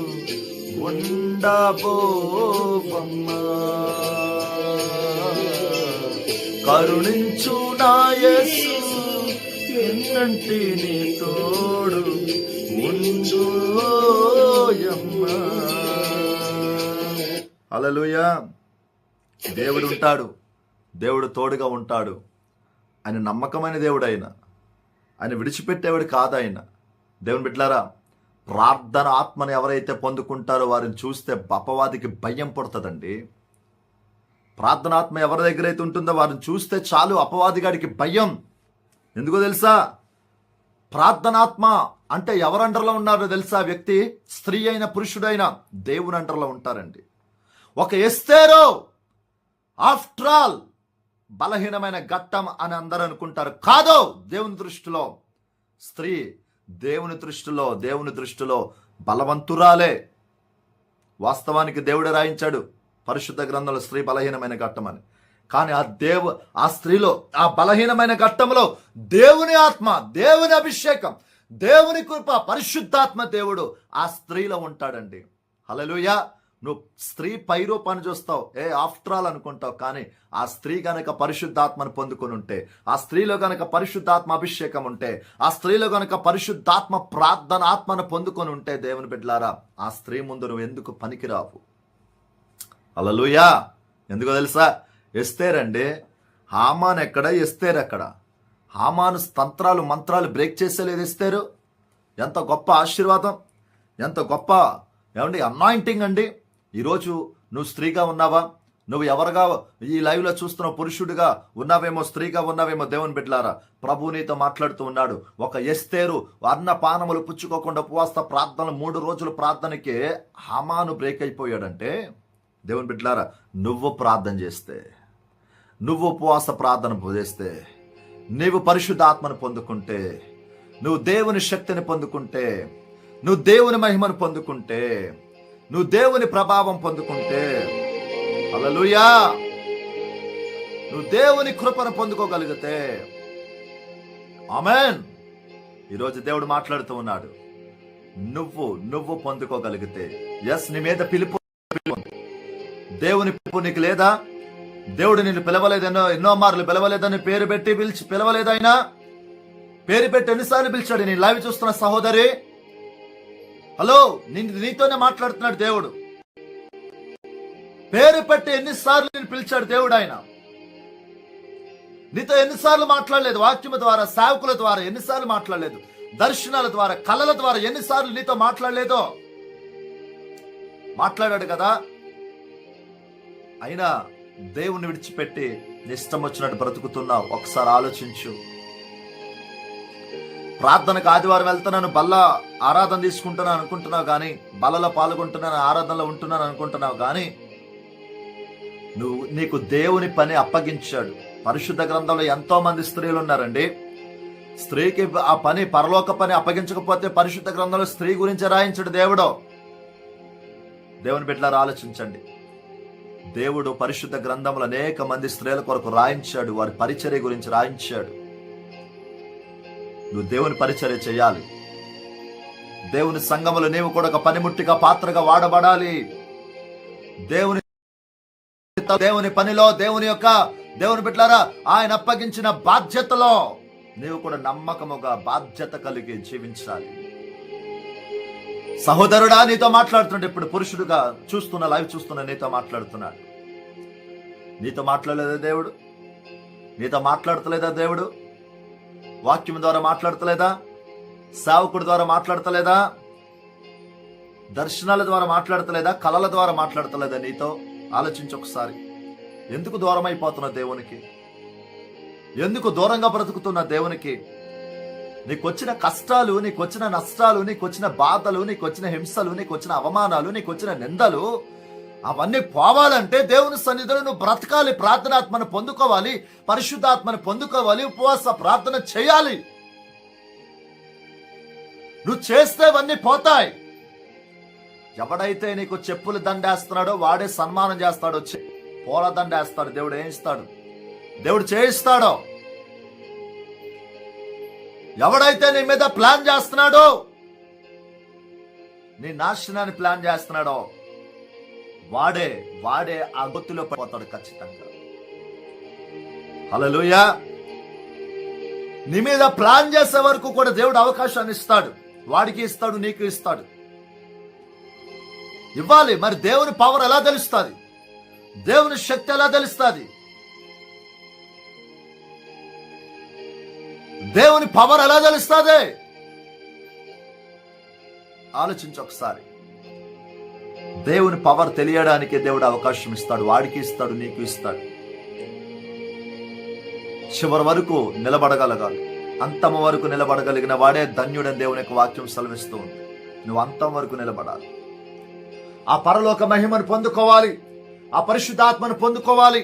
ఉండబోవమ్మా. కరుణించు నా యేసు ఎన్నంటి నీ తోడు ఉంచోయమ్మా. హల్లెలూయా. దేవుడు ఉంటాడు. దేవుడు తోడుగా ఉంటాడు. ఆయన నమ్మకమైన దేవుడు. ఆయన విడిచిపెట్టేవాడు కాదు. ఆయన దేవుని బిడ్డలారా, ప్రార్థన ఆత్మను ఎవరైతే పొందుకుంటారో వారిని చూస్తే అపవాదికి భయం పుడుతుందండి. ప్రార్థనాత్మ ఎవరి దగ్గర అయితే ఉంటుందో వారిని చూస్తే చాలు అపవాదిగాడికి భయం. ఎందుకో తెలుసా? ప్రార్థనాత్మ అంటే ఎవరు అండర్లో ఉన్నారో తెలుసా? వ్యక్తి స్త్రీ అయిన పురుషుడైన దేవుని అండర్లో ఉంటారండి. ఒక ఎస్తేరు ఆఫ్టర్ ఆల్ బలహీనమైన ఘట్టం అని అందరూ అనుకుంటారు. కాదు, దేవుని దృష్టిలో స్త్రీ దేవుని దృష్టిలో బలవంతురాలే. వాస్తవానికి దేవుడే రాయించాడు పరిశుద్ధ గ్రంథంలో స్త్రీ బలహీనమైన ఘట్టం అని. కానీ ఆ స్త్రీలో, ఆ బలహీనమైన ఘట్టంలో దేవుని ఆత్మ, దేవుని అభిషేకం, దేవుని కృప, పరిశుద్ధాత్మ దేవుడు ఆ స్త్రీలో ఉంటాడండి. హల్లెలూయా. నువ్వు స్త్రీ పైరూపాన్ని చూస్తావు, ఆఫ్టర్ ఆల్ అనుకుంటావు. కానీ ఆ స్త్రీ గనక పరిశుద్ధాత్మను పొందుకొని ఉంటే, ఆ స్త్రీలో గనక పరిశుద్ధాత్మ అభిషేకం ఉంటే, ఆ స్త్రీలో గనక పరిశుద్ధాత్మ ప్రార్థన ఆత్మను పొందుకొని ఉంటే, దేవుని బిడ్డలారా, ఆ స్త్రీ ముందు నువ్వు ఎందుకు పనికిరావు? హల్లెలూయా. ఎందుకో తెలుసా? ఎస్తేర్ అండి. హామాన్ ఎక్కడ, ఎస్తేర్ ఎక్కడ? హామాను తంత్రాలు మంత్రాలు బ్రేక్ చేసేలేదు ఎస్తేరు. ఎంత గొప్ప ఆశీర్వాదం, ఎంత గొప్ప ఏమండి అనాయింటింగ్ అండి. ఈరోజు నువ్వు స్త్రీగా ఉన్నావా, నువ్వు ఎవరుగా ఈ లైవ్లో చూస్తున్న పురుషుడిగా ఉన్నావేమో, స్త్రీగా ఉన్నావేమో, దేవుని బిడ్డలారా, ప్రభు నీతో మాట్లాడుతూ ఉన్నాడు. ఒక ఎస్తేరు అన్న పానములు పుచ్చుకోకుండా ఉపవాస ప్రార్థనలు 3 రోజుల ప్రార్థనకే హామాను బ్రేక్ అయిపోయాడంటే, దేవుని బిడ్డలారా, నువ్వు ప్రార్థన చేస్తే, నువ్వు ఉపవాస ప్రార్థన చేస్తే, నీవు పరిశుద్ధాత్మను పొందుకుంటే, నువ్వు దేవుని శక్తిని పొందుకుంటే, నువ్వు దేవుని మహిమను పొందుకుంటే, నువ్వు దేవుని ప్రభావం పొందుకుంటే, హల్లెలూయా, నువ్వు దేవుని కృపను పొందుకోగలిగితే, ఆమేన్. ఈరోజు దేవుడు మాట్లాడుతూ ఉన్నాడు. నువ్వు పొందుకోగలిగితే, ఎస్, నీ మీద పిలుపు, దేవుని పిలుపు నీకు లేదా? దేవుడు నిన్ను పిలవలేదనో, ఎన్నో మార్లు పిలవలేదని పేరు పెట్టి పిలవలేదైనా పేరు పెట్టి ఎన్నిసార్లు పిలిచాడు? నీ లైవ్ చూస్తున్న సహోదరి, హలో, నీతోనే మాట్లాడుతున్నాడు దేవుడు. పేరు పెట్టి ఎన్నిసార్లు నేను పిలిచాడు దేవుడు. ఆయన నీతో ఎన్నిసార్లు మాట్లాడలేదు? వాక్యము ద్వారా, సేవకుల ద్వారా ఎన్నిసార్లు మాట్లాడలేదు? దర్శనాల ద్వారా, కళల ద్వారా ఎన్నిసార్లు నీతో మాట్లాడలేదో? మాట్లాడాడు కదా. అయినా దేవుణ్ణి విడిచిపెట్టి నీ ఇష్టం వచ్చినట్టు బ్రతుకుతున్నావు. ఒకసారి ఆలోచించు. ప్రార్థనకు ఆదివారం వెళ్తున్నాను, బల్ల ఆరాధన తీసుకుంటున్నాను అనుకుంటున్నావు కానీ, బల్లలో పాల్గొంటున్నాను, ఆరాధనలో ఉంటున్నాను అనుకుంటున్నావు కానీ, నీకు దేవుని పని అప్పగించాడు. పరిశుద్ధ గ్రంథంలో ఎంతో మంది స్త్రీలు ఉన్నారండి. స్త్రీకి ఆ పని, పరలోక పని అప్పగించకపోతే పరిశుద్ధ గ్రంథంలో స్త్రీ గురించి రాయించాడు దేవుడు. దేవుని బిడ్డలారా, ఆలోచించండి. దేవుడు పరిశుద్ధ గ్రంథంలో అనేక మంది స్త్రీల కొరకు రాయించాడు, వారి పరిచర్య గురించి రాయించాడు. నువ్వు దేవుని పరిచర్య చేయాలి. దేవుని సంఘములో నీవు కూడా ఒక పనిముట్టిగా, పాత్రగా వాడబడాలి. దేవుని పనిలో, దేవుని బిడ్డలారా, ఆయన అప్పగించిన బాధ్యతలో నీవు కూడా నమ్మకముగా, బాధ్యత కలిగి జీవించాలి. సహోదరుడా, నీతో మాట్లాడుతుంటే, ఇప్పుడు పురుషుడుగా చూస్తున్న, లైవ్ చూస్తున్న నీతో మాట్లాడుతున్నాడు. నీతో మాట్లాడలేదా దేవుడు? నీతో మాట్లాడతలేదా దేవుడు? వాక్యం ద్వారా మాట్లాడతలేదా? సేవకుడి ద్వారా మాట్లాడతలేదా? దర్శనాల ద్వారా మాట్లాడతలేదా? కళల ద్వారా మాట్లాడతలేదా నీతో? ఆలోచించి ఒకసారి. ఎందుకు దూరం అయిపోతున్న దేవునికి? ఎందుకు దూరంగా బ్రతుకుతున్న దేవునికి? నీకొచ్చిన కష్టాలు, నీకొచ్చిన నష్టాలు, నీకొచ్చిన బాధలు, నీకొచ్చిన హింసలు, నీకొచ్చిన అవమానాలు, నీకొచ్చిన నిందలు, అవన్నీ పోవాలంటే దేవుని సన్నిధిలో నువ్వు బ్రతకాలి. ప్రార్థనాత్మను పొందుకోవాలి, పరిశుద్ధాత్మను పొందుకోవాలి, ఉపవాస ప్రార్థన చేయాలి. నువ్వు చేస్తే అవన్నీ పోతాయి. ఎవడైతే నీకు చెప్పులు దండేస్తున్నాడో వాడే సన్మానం చేస్తాడు, పూల దండేస్తాడు. దేవుడు ఏం ఇస్తాడు? దేవుడు చేయిస్తాడో. ఎవడైతే నీ మీద ప్లాన్ చేస్తున్నాడో, నీ నాశనాన్ని ప్లాన్ చేస్తున్నాడో, వాడే ఆ గొత్తులో పడిపోతాడు ఖచ్చితంగా. హల్లెలూయా. నీ మీద ప్లాన్ చేసే వరకు కూడా దేవుడు అవకాశాన్ని ఇస్తాడు. వాడికి ఇస్తాడు, నీకు ఇస్తాడు. ఇవ్వాలి. మరి దేవుని పవర్ ఎలా తెలుస్తుంది? దేవుని శక్తి ఎలా తెలుస్తుంది? దేవుని పవర్ ఎలా తెలుస్తుంది? ఆలోచించు ఒకసారి. దేవుని పవర్ తెలియడానికి దేవుడు అవకాశం ఇస్తాడు. వాడికి ఇస్తాడు, నీకు ఇస్తాడు. చివరి వరకు నిలబడగలగాలి. అంతము వరకు నిలబడగలిగిన వాడే ధన్యుడని దేవుని యొక్క వాక్యం సెలవిస్తూ ఉంది. నువ్వు అంతం వరకు నిలబడాలి. ఆ పరలోక మహిమను పొందుకోవాలి, ఆ పరిశుద్ధాత్మను పొందుకోవాలి,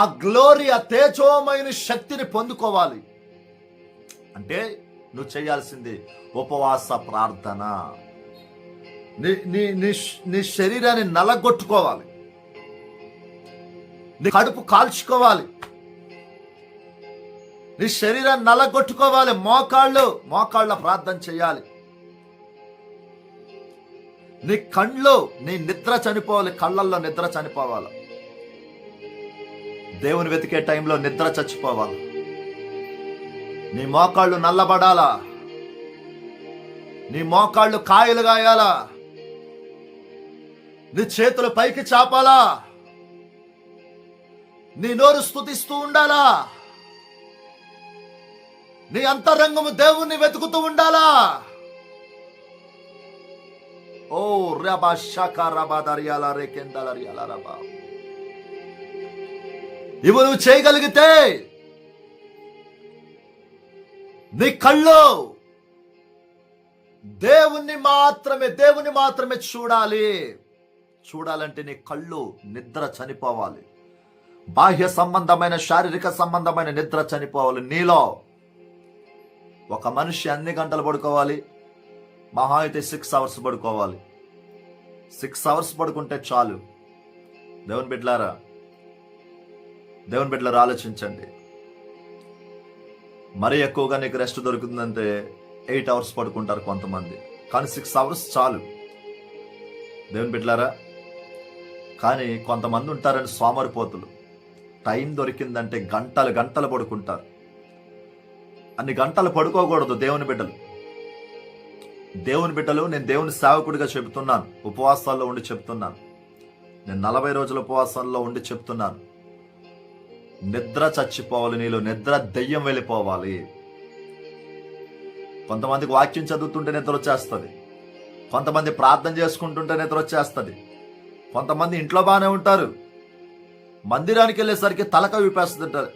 ఆ గ్లోరీ, ఆ తేజోమైన శక్తిని పొందుకోవాలి. అంటే నువ్వు చేయాల్సింది ఉపవాస ప్రార్థన. నీ శరీరాన్ని నలగొట్టుకోవాలి, నీ కడుపు కాల్చుకోవాలి, నీ శరీరాన్ని నలగొట్టుకోవాలి. మోకాళ్ళ ప్రార్థన చేయాలి. నీ కళ్ళు, నీ నిద్ర చనిపోవాలి. కళ్ళల్లో నిద్ర చనిపోవాలి. దేవుని వెతికే టైంలో నిద్ర చచ్చిపోవాలి. నీ మోకాళ్ళు నల్లబడాలా, నీ మోకాళ్ళు కాయలు గాయాలా, నీ చేతులు పైకి చాపాలా, నీ నోరు స్తుతిస్తూ ఉండాలా. నీ అంతరంగము దేవుణ్ణి వెతుకుతూ ఉండాలా. ఓ రబా షాకా రబా దర్యాల రేకెందల రియాల రబా. ఇవి నువ్వు చేయగలిగితే నీ కళ్ళు దేవుణ్ణి మాత్రమే చూడాలంటే నీ కళ్ళు నిద్ర చనిపోవాలి. బాహ్య సంబంధమైన శారీరక సంబంధమైన నిద్ర చనిపోవాలి. నీలో ఒక మనిషి అన్ని గంటలు పడుకోవాలి, మహా అయితే 6 అవర్స్ పడుకోవాలి. 6 అవర్స్ పడుకుంటే చాలు. దేవుని బిడ్డలారా ఆలోచించండి. మరీ ఎక్కువగా నీకు రెస్ట్ దొరుకుతుందంటే 8 అవర్స్ పడుకుంటారు కొంతమంది, కానీ 6 అవర్స్ చాలు. దేవుని బిడ్డలారా, కానీ కొంతమంది ఉంటారని సోమరిపోతులు. టైం దొరికిందంటే గంటలు పడుకుంటారు. అన్ని గంటలు పడుకోకూడదు. దేవుని బిడ్డలు నేను దేవుని సేవకుడిగా చెబుతున్నాను, ఉపవాసాల్లో ఉండి చెప్తున్నాను. నేను 40 రోజుల ఉపవాసంలో ఉండి చెప్తున్నాను. నిద్ర చచ్చిపోవాలి, నీలో నిద్ర దెయ్యం వెళ్ళిపోవాలి. కొంతమందికి వాక్యం చదువుతుంటే నిద్ర వచ్చేస్తుంది, కొంతమంది ప్రార్థన చేసుకుంటుంటే నిద్ర వచ్చేస్తుంది, కొంతమంది ఇంట్లో బాగానే ఉంటారు, మందిరానికి వెళ్ళేసరికి తలక విపేస్తుంటారు,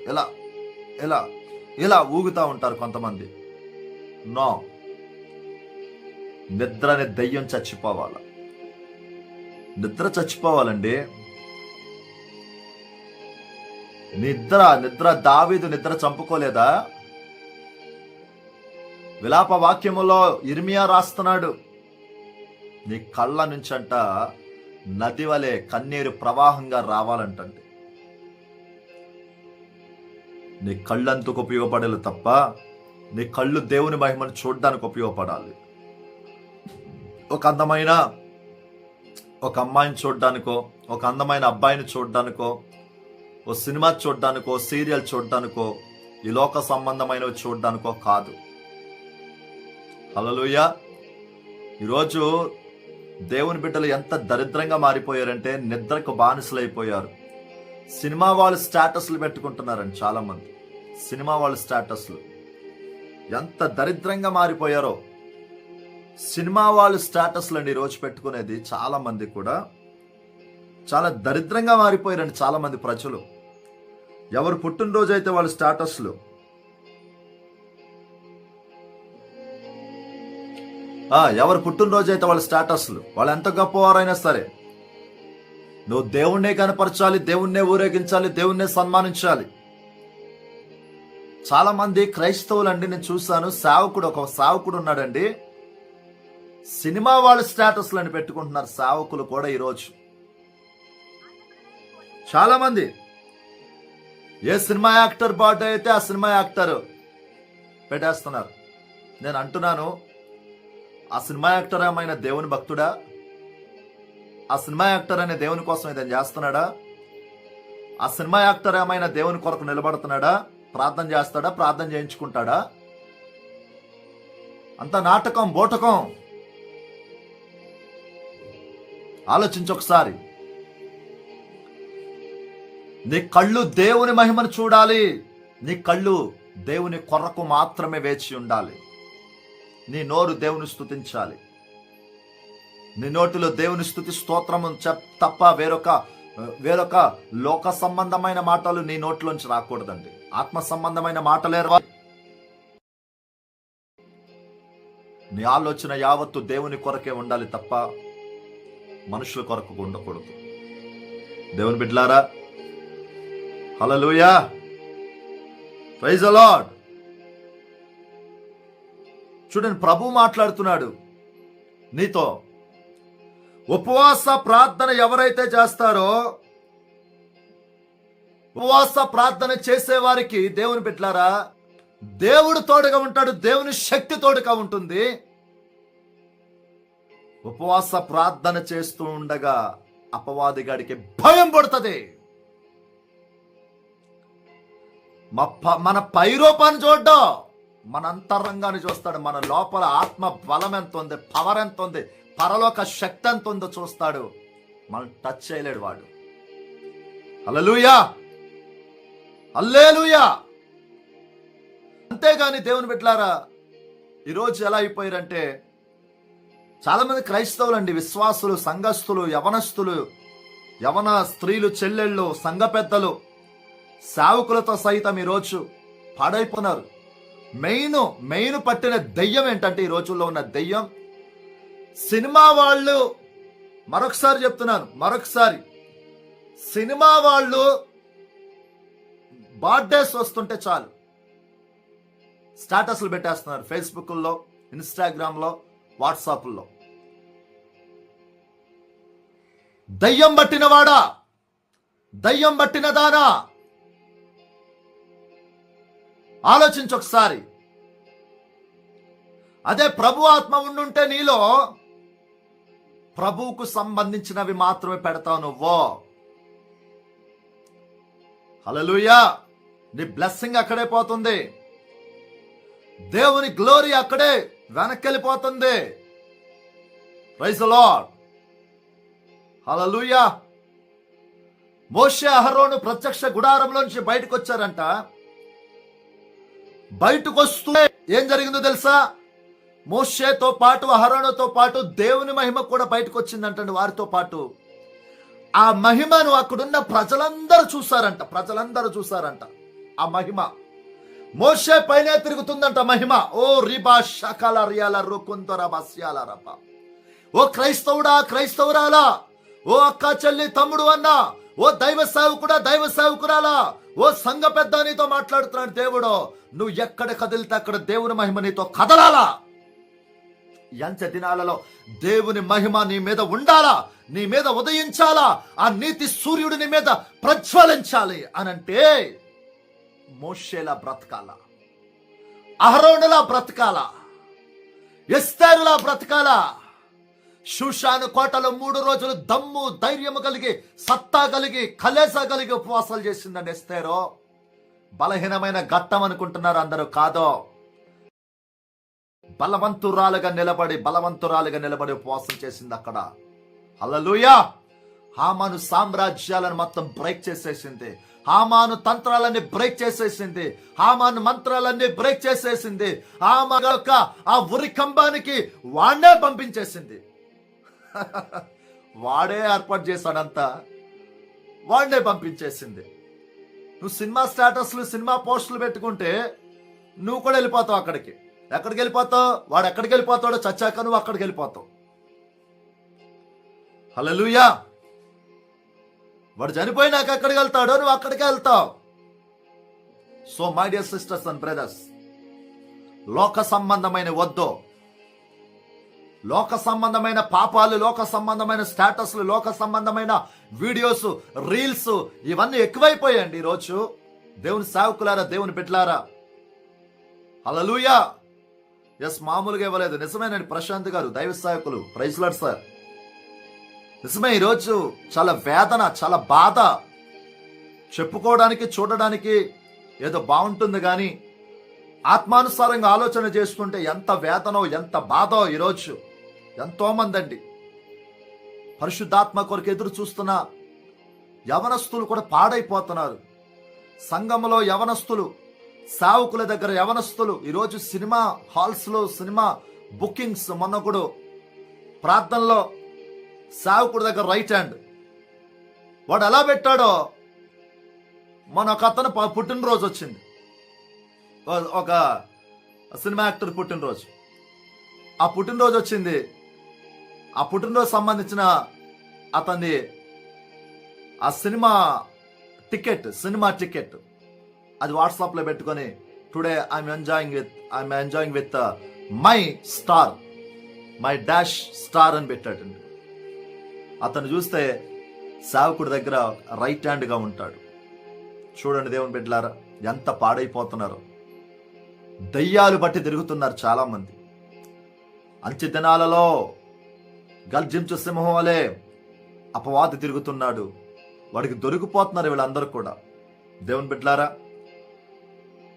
ఇలా ఊగుతూ ఉంటారు కొంతమంది. నో, నిద్రని దెయ్యం చచ్చిపోవాలి. నిద్ర చచ్చిపోవాలండి. నిద్ర దావీదు నిద్ర చంపుకోలేదా? విలాప వాక్యములో ఇర్మియా రాస్తున్నాడు, నీ కళ్ళ నుంచంట నది వలె కన్నీరు ప్రవాహంగా రావాలంటండి. నీ కళ్ళందుకు ఉపయోగపడాలి తప్ప నీ కళ్ళు దేవుని మహిమను చూడడానికి ఉపయోగపడాలి. ఒక అందమైన ఒక అమ్మాయిని చూడడానికో, ఒక అందమైన అబ్బాయిని చూడడానికో, ఓ సినిమా చూడడానికో, సీరియల్ చూడడానికో, ఈ లోక సంబంధమైనవి చూడడానికో కాదు. హల్లెలూయా. ఈరోజు దేవుని బిడ్డలు ఎంత దరిద్రంగా మారిపోయారంటే నిద్రకు బానిసలైపోయారు. సినిమా వాళ్ళు స్టేటస్లు పెట్టుకుంటున్నారండి. చాలా మంది సినిమా వాళ్ళు స్టేటస్లు ఎంత దరిద్రంగా మారిపోయారో. సినిమా వాళ్ళు స్టేటస్లు అండి ఈరోజు పెట్టుకునేది. చాలా మంది కూడా చాలా దరిద్రంగా మారిపోయారండి. చాలా మంది ప్రజలు ఎవరు పుట్టినరోజు అయితే వాళ్ళ స్టేటస్లు, ఎవరు పుట్టినరోజు అయితే వాళ్ళ స్టేటస్లు, వాళ్ళు ఎంత గొప్పవారైనా సరే, నువ్వు దేవుణ్ణే కనపరచాలి, దేవుణ్ణే ఊరేగించాలి, దేవుణ్ణే సన్మానించాలి. చాలా మంది క్రైస్తవులండి, నేను చూశాను, ఒక సేవకుడు ఉన్నాడండి, సినిమా వాళ్ళ స్టేటస్లు అని పెట్టుకుంటున్నారు సేవకులు కూడా ఈరోజు. చాలా మంది ఏ సినిమా యాక్టర్ బర్త్డే అయితే ఆ సినిమా యాక్టర్ పెట్టేస్తున్నారు. నేను అంటున్నాను, ఆ సినిమా యాక్టర్ ఏమైనా దేవుని భక్తుడా? ఆ సినిమా యాక్టర్ అనే దేవుని కోసం ఏదైనా చేస్తున్నాడా? ఆ సినిమా యాక్టర్ ఏమైనా దేవుని కొరకు నిలబడుతున్నాడా? ప్రార్థన చేస్తాడా? ప్రార్థన చేయించుకుంటాడా? అంత నాటకం, బోటకం. ఆలోచించొకసారి. నీ కళ్ళు దేవుని మహిమను చూడాలి. నీ కళ్ళు దేవుని కొరకు మాత్రమే వేచి ఉండాలి. నీ నోరు దేవుని స్తుతించాలి. నీ నోటిలో దేవుని స్తుతి స్తోత్రము తప్ప వేరొక లోక సంబంధమైన మాటలు నీ నోట్లోంచి రాకూడదండి. ఆత్మ సంబంధమైన మాటలే రావాలి. నీ ఆలోచన యావత్తు దేవుని కొరకే ఉండాలి తప్ప మనుషుల కొరకు ఉండకూడదు. దేవుని బిడ్డలారా, హల్లెలూయా, ప్రైజ్ ది లార్డ్. చూడండి, ప్రభు మాట్లాడుతున్నాడు నీతో. ఉపవాస ప్రార్థన ఎవరైతే చేస్తారో, ఉపవాస ప్రార్థన చేసే వారికి దేవుని బిడ్డలారా దేవుడు తోడుగా ఉంటాడు, దేవుని శక్తి తోడుగా ఉంటుంది. ఉపవాస ప్రార్థన చేస్తూ ఉండగా అపవాదిగాడికి భయం పడుతుంది. మన పైరూపాన్ని చూడ్డం, మన అంతరంగాన్ని చూస్తాడు. మన లోపల ఆత్మ బలం ఎంత ఉంది, పవర్ ఎంత ఉంది, పరలోక శక్తి ఎంత ఉందో చూస్తాడు. మనం టచ్ చేయలేడు వాడు. హల్లెలూయా, హల్లెలూయా. అంతేగాని దేవుని బిడ్డలారా ఈరోజు ఎలా అయిపోయారంటే చాలా మంది క్రైస్తవులు అండి, విశ్వాసులు, సంఘస్థులు, యవనస్తులు, యవన స్త్రీలు, చెల్లెళ్ళు, సంఘ పెద్దలు, సేవకులతో సైతం ఈరోజు పాడైపోయినారు. మెయిన్ పట్టిన దెయ్యం ఏంటంటే ఈ రోజుల్లో ఉన్న దెయ్యం సినిమా వాళ్ళు. మరొకసారి చెప్తున్నాను, సినిమా వాళ్ళు బర్త్డేస్ వస్తుంటే చాలు స్టేటస్లు పెట్టేస్తున్నారు ఫేస్బుక్లో, ఇన్స్టాగ్రామ్లో, వాట్సాప్లో. దయ్యం పట్టినవాడా, దయ్యం పట్టిన దానా, ఆలోచించు ఒకసారి. అదే ప్రభు ఆత్మ ఉండుంటే నీలో ప్రభువుకు సంబంధించినవి మాత్రమే పెడతావు నువ్వు. హల్లెలూయా. నీ బ్లెస్సింగ్ అక్కడే పోతుంది, దేవుని గ్లోరీ అక్కడే వెనక్కెళ్ళిపోతుంది. Praise the lord. Hallelujah. Moshe Aharonu ప్రత్యక్ష గుడారంలోంచి బయటకు వచ్చారంట. బయటకు వస్తూ ఏం జరిగిందో తెలుసా? మోషేతో పాటు, అహరోనుతో పాటు దేవుని మహిమ కూడా బయటకు వచ్చిందంటండి వారితో పాటు. ఆ మహిమను అక్కడున్న ప్రజలందరూ చూసారంట. ఆ మహిమ మోషే పైనే తిరుగుతుందంట మహిమ. ఓ రిబా షకల రియాల రుకుంతర బస్యాల రప. ఓ క్రైస్తవుడా, క్రైస్తవురాలా, ఓ అక్క, చెల్లి, తమ్ముడు అన్న, ఓ దైవ సేవకుడా, దైవ సేవకురాలా, ఓ సంఘ పెద్ద నీతో మాట్లాడుతున్నాడు దేవుడు. నువ్వు ఎక్కడ కదిలితే అక్కడ దేవుని మహిమ నీతో కదలాలా. అంత్య దినాలలో దేవుని మహిమ నీ మీద ఉండాలా, నీ మీద ఉదయించాలా, ఆ నీతి సూర్యుడు నీ మీద ప్రజ్వలించాలి అనంటే మోషేలా బ్రతకాలా, అహరోనులా బ్రతకాలా, ఎస్తేరులా బ్రతకాలా. షూషాను కోటలో 3 రోజులు దమ్ము ధైర్యము కలిగి, సత్తా కలిగి, కలేసా కలిగి ఉపవాసాలు చేసిందండి ఎస్తేరు. బలహీనమైన ఘట్టం అనుకుంటున్నారు అందరూ, కాదో. బలవంతురాలుగా నిలబడి ఉపవాసం చేసింది అక్కడ. హల్లెలూయా. హామాను సామ్రాజ్యాలను మొత్తం బ్రేక్ చేసేసింది, హామాను తంత్రాలన్నీ బ్రేక్ చేసేసింది, హామాను మంత్రాలన్నీ బ్రేక్ చేసేసింది. హామాను యొక్క ఆ ఉరి కంబానికి వాడే పంపించేసింది. వాడే ఏర్పాటు చేశాడంతా, వాడే పంపించేసింది. నువ్వు సినిమా స్టేటస్లు, సినిమా పోస్టులు పెట్టుకుంటే నువ్వు కూడా వెళ్ళిపోతావు అక్కడికి. ఎక్కడికి వెళ్ళిపోతావు? వాడు ఎక్కడికి వెళ్ళిపోతాడో చచ్చాక నువ్వు అక్కడికి వెళ్ళిపోతావు. హల్లెలూయా. వాడు చనిపోయినాక ఎక్కడికి వెళ్తాడో నువ్వు అక్కడికే వెళ్తావు. So my dear sisters and brothers, లోక సంబంధమైన వద్దు. లోక సంబంధమైన పాపాలు, లోక సంబంధమైన స్టేటస్లు, లోక సంబంధమైన వీడియోస్, రీల్స్ ఇవన్నీ ఎక్కువైపోయాయండి ఈరోజు. దేవుని సేవకులారా, దేవుని బిడ్డలారా, హల్లెలూయా. ఎస్, మామూలుగా ఇవ్వలేదు. నిజమేనండి ప్రశాంత్ గారు, దైవ సేవకులు, ప్రైజ్ లార్డ్ సార్. నిజమే, ఈరోజు చాలా వేదన, చాలా బాధ. చెప్పుకోవడానికి, చూడడానికి ఏదో బాగుంటుంది కానీ ఆత్మానుసారంగా ఆలోచన చేసుకుంటే ఎంత వేదనో, ఎంత బాధో. ఈరోజు ఎంతో మంది అండి పరిశుద్ధాత్మ కొరకు ఎదురు చూస్తున్న యవనస్తులు కూడా పాడైపోతున్నారు. సంఘంలో యవనస్తులు, సేవకుల దగ్గర యవనస్తులు ఈరోజు సినిమా హాల్స్లో సినిమా బుకింగ్స్. మొన్న కూడా ప్రార్థనలో సేవకుడి దగ్గర రైట్ హ్యాండ్ వాడు ఎలా పెట్టాడో, మన ఒక అతను పుట్టినరోజు వచ్చింది, ఒక సినిమా యాక్టర్ పుట్టినరోజు. ఆ పుట్టినరోజు వచ్చింది. ఆ పుట్టినరోజు సంబంధించిన అతన్ని ఆ సినిమా టికెట్ అది వాట్సాప్లో పెట్టుకొని, today I'm enjoying with my dash star అని పెట్టాడండి. అతను చూస్తే సేవకుడి దగ్గర రైట్ హ్యాండ్గా ఉంటాడు. చూడండి దేవుని బిడ్డలారా, ఎంత పాడైపోతున్నారు. దయ్యాలు బట్టి తిరుగుతున్నారు చాలా మంది. అంచె దినాలలో గర్జించు సింహం వలె అపవాది తిరుగుతున్నాడు. వాడికి దొరికిపోతున్నారు వీళ్ళందరూ కూడా. దేవుని బిడ్డలారా,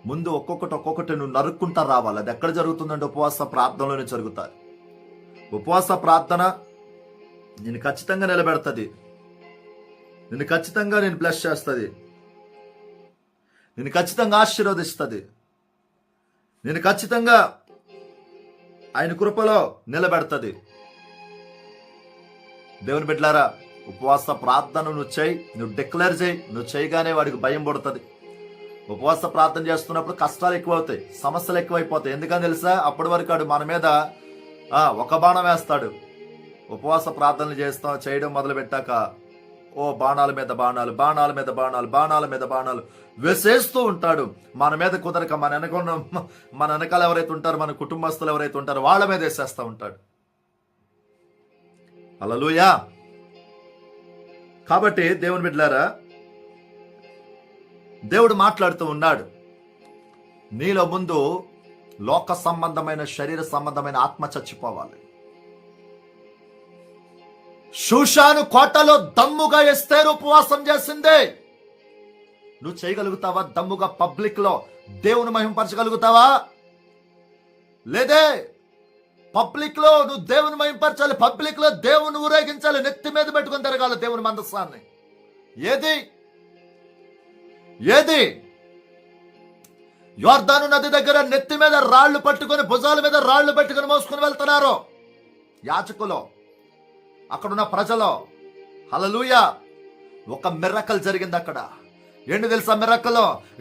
ముందు ఒక్కొక్కటి నువ్వు నరుక్కుంటా రావాలి. అది ఎక్కడ జరుగుతుందంటే ఉపవాస ప్రార్థనలోనే జరుగుతాయి. ఉపవాస ప్రార్థన నేను ఖచ్చితంగా నిలబెడుతుంది, నిన్ను ఖచ్చితంగా బ్లెస్ చేస్తుంది, నిన్ను ఖచ్చితంగా ఆశీర్వదిస్తుంది. నేను ఖచ్చితంగా ఆయన కృపలో నిలబెడతది. దేవుని బిడ్డలారా, ఉపవాస ప్రార్థన నువ్వు చేయి, నువ్వు డిక్లేర్ చేయి. నువ్వు చేయగానే వాడికి భయం పుడుతుంది. ఉపవాస ప్రార్థన చేస్తున్నప్పుడు కష్టాలు ఎక్కువవుతాయి, సమస్యలు ఎక్కువైపోతాయి. ఎందుకని తెలుసా? అప్పటి వరకు వాడు మన మీద ఒక బాణం వేస్తాడు. ఉపవాస ప్రార్థనలు చేయడం మొదలు పెట్టాక బాణాల మీద బాణాలు, బాణాల మీద బాణాలు, బాణాల మీద బాణాలు వేసేస్తూ ఉంటాడు. మన మీద కుదరక మన వెనకాల ఎవరైతే ఉంటారో, మన కుటుంబస్తులు ఎవరైతే ఉంటారో వాళ్ళ మీద వేసేస్తూ ఉంటాడు. హల్లెలూయా. కాబట్టి దేవుని బిడ్డలారా, దేవుడు మాట్లాడుతూ ఉన్నాడు, నీలో ముందు లోక సంబంధమైన, శరీర సంబంధమైన ఆత్మ చచ్చిపోవాలి. షూషాను కోటలో దమ్ముగా ఎస్తేరు ఉపవాసం చేసిందే. నువ్వు చేయగలుగుతావా? దమ్ముగా పబ్లిక్ లో దేవుని మహింపరచగలుగుతావా? లేదే. పబ్లిక్ లో నువ్వు దేవుని మహింపరచాలి, పబ్లిక్ లో దేవుని ఊరేగించాలి, నెత్తి మీద పెట్టుకుని తిరగాలి దేవుని మందస్సాన్ని. ఏది యోర్దాను నది దగ్గర నెత్తి మీద రాళ్లు పట్టుకొని, భుజాల మీద రాళ్లు పెట్టుకుని మోసుకుని వెళ్తున్నారు యాజకులు, అక్కడున్న ప్రజలు. హల్లెలూయా. ఒక మిరకల్ జరిగింది అక్కడ. ఏంటి తెలుసా మిరకల్?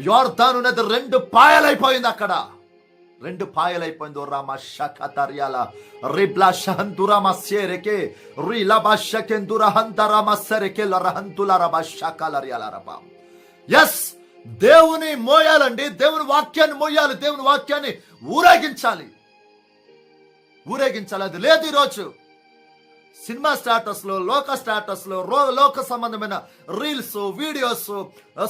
యోర్దాను నది 2 పాయలైపోయింది. అక్కడ 2 పాయలైపోయింది. రామ షకతర్యాల రిబ్లా షహంతురామ సేరెకే రిలబా షకెందురహంతరామ సరెకే లరహంతులరబ షకలర్యాలరబ. ఎస్, దేవుని మోయాలండి. దేవుని వాక్యాన్ని మోయాలి. దేవుని వాక్యాన్ని ఊరేగించాలి. అది లేదు ఈరోజు. సినిమా స్టాటస్ లో, లోక స్టాటస్ లో, లోక సంబంధమైన రీల్స్, వీడియోస్,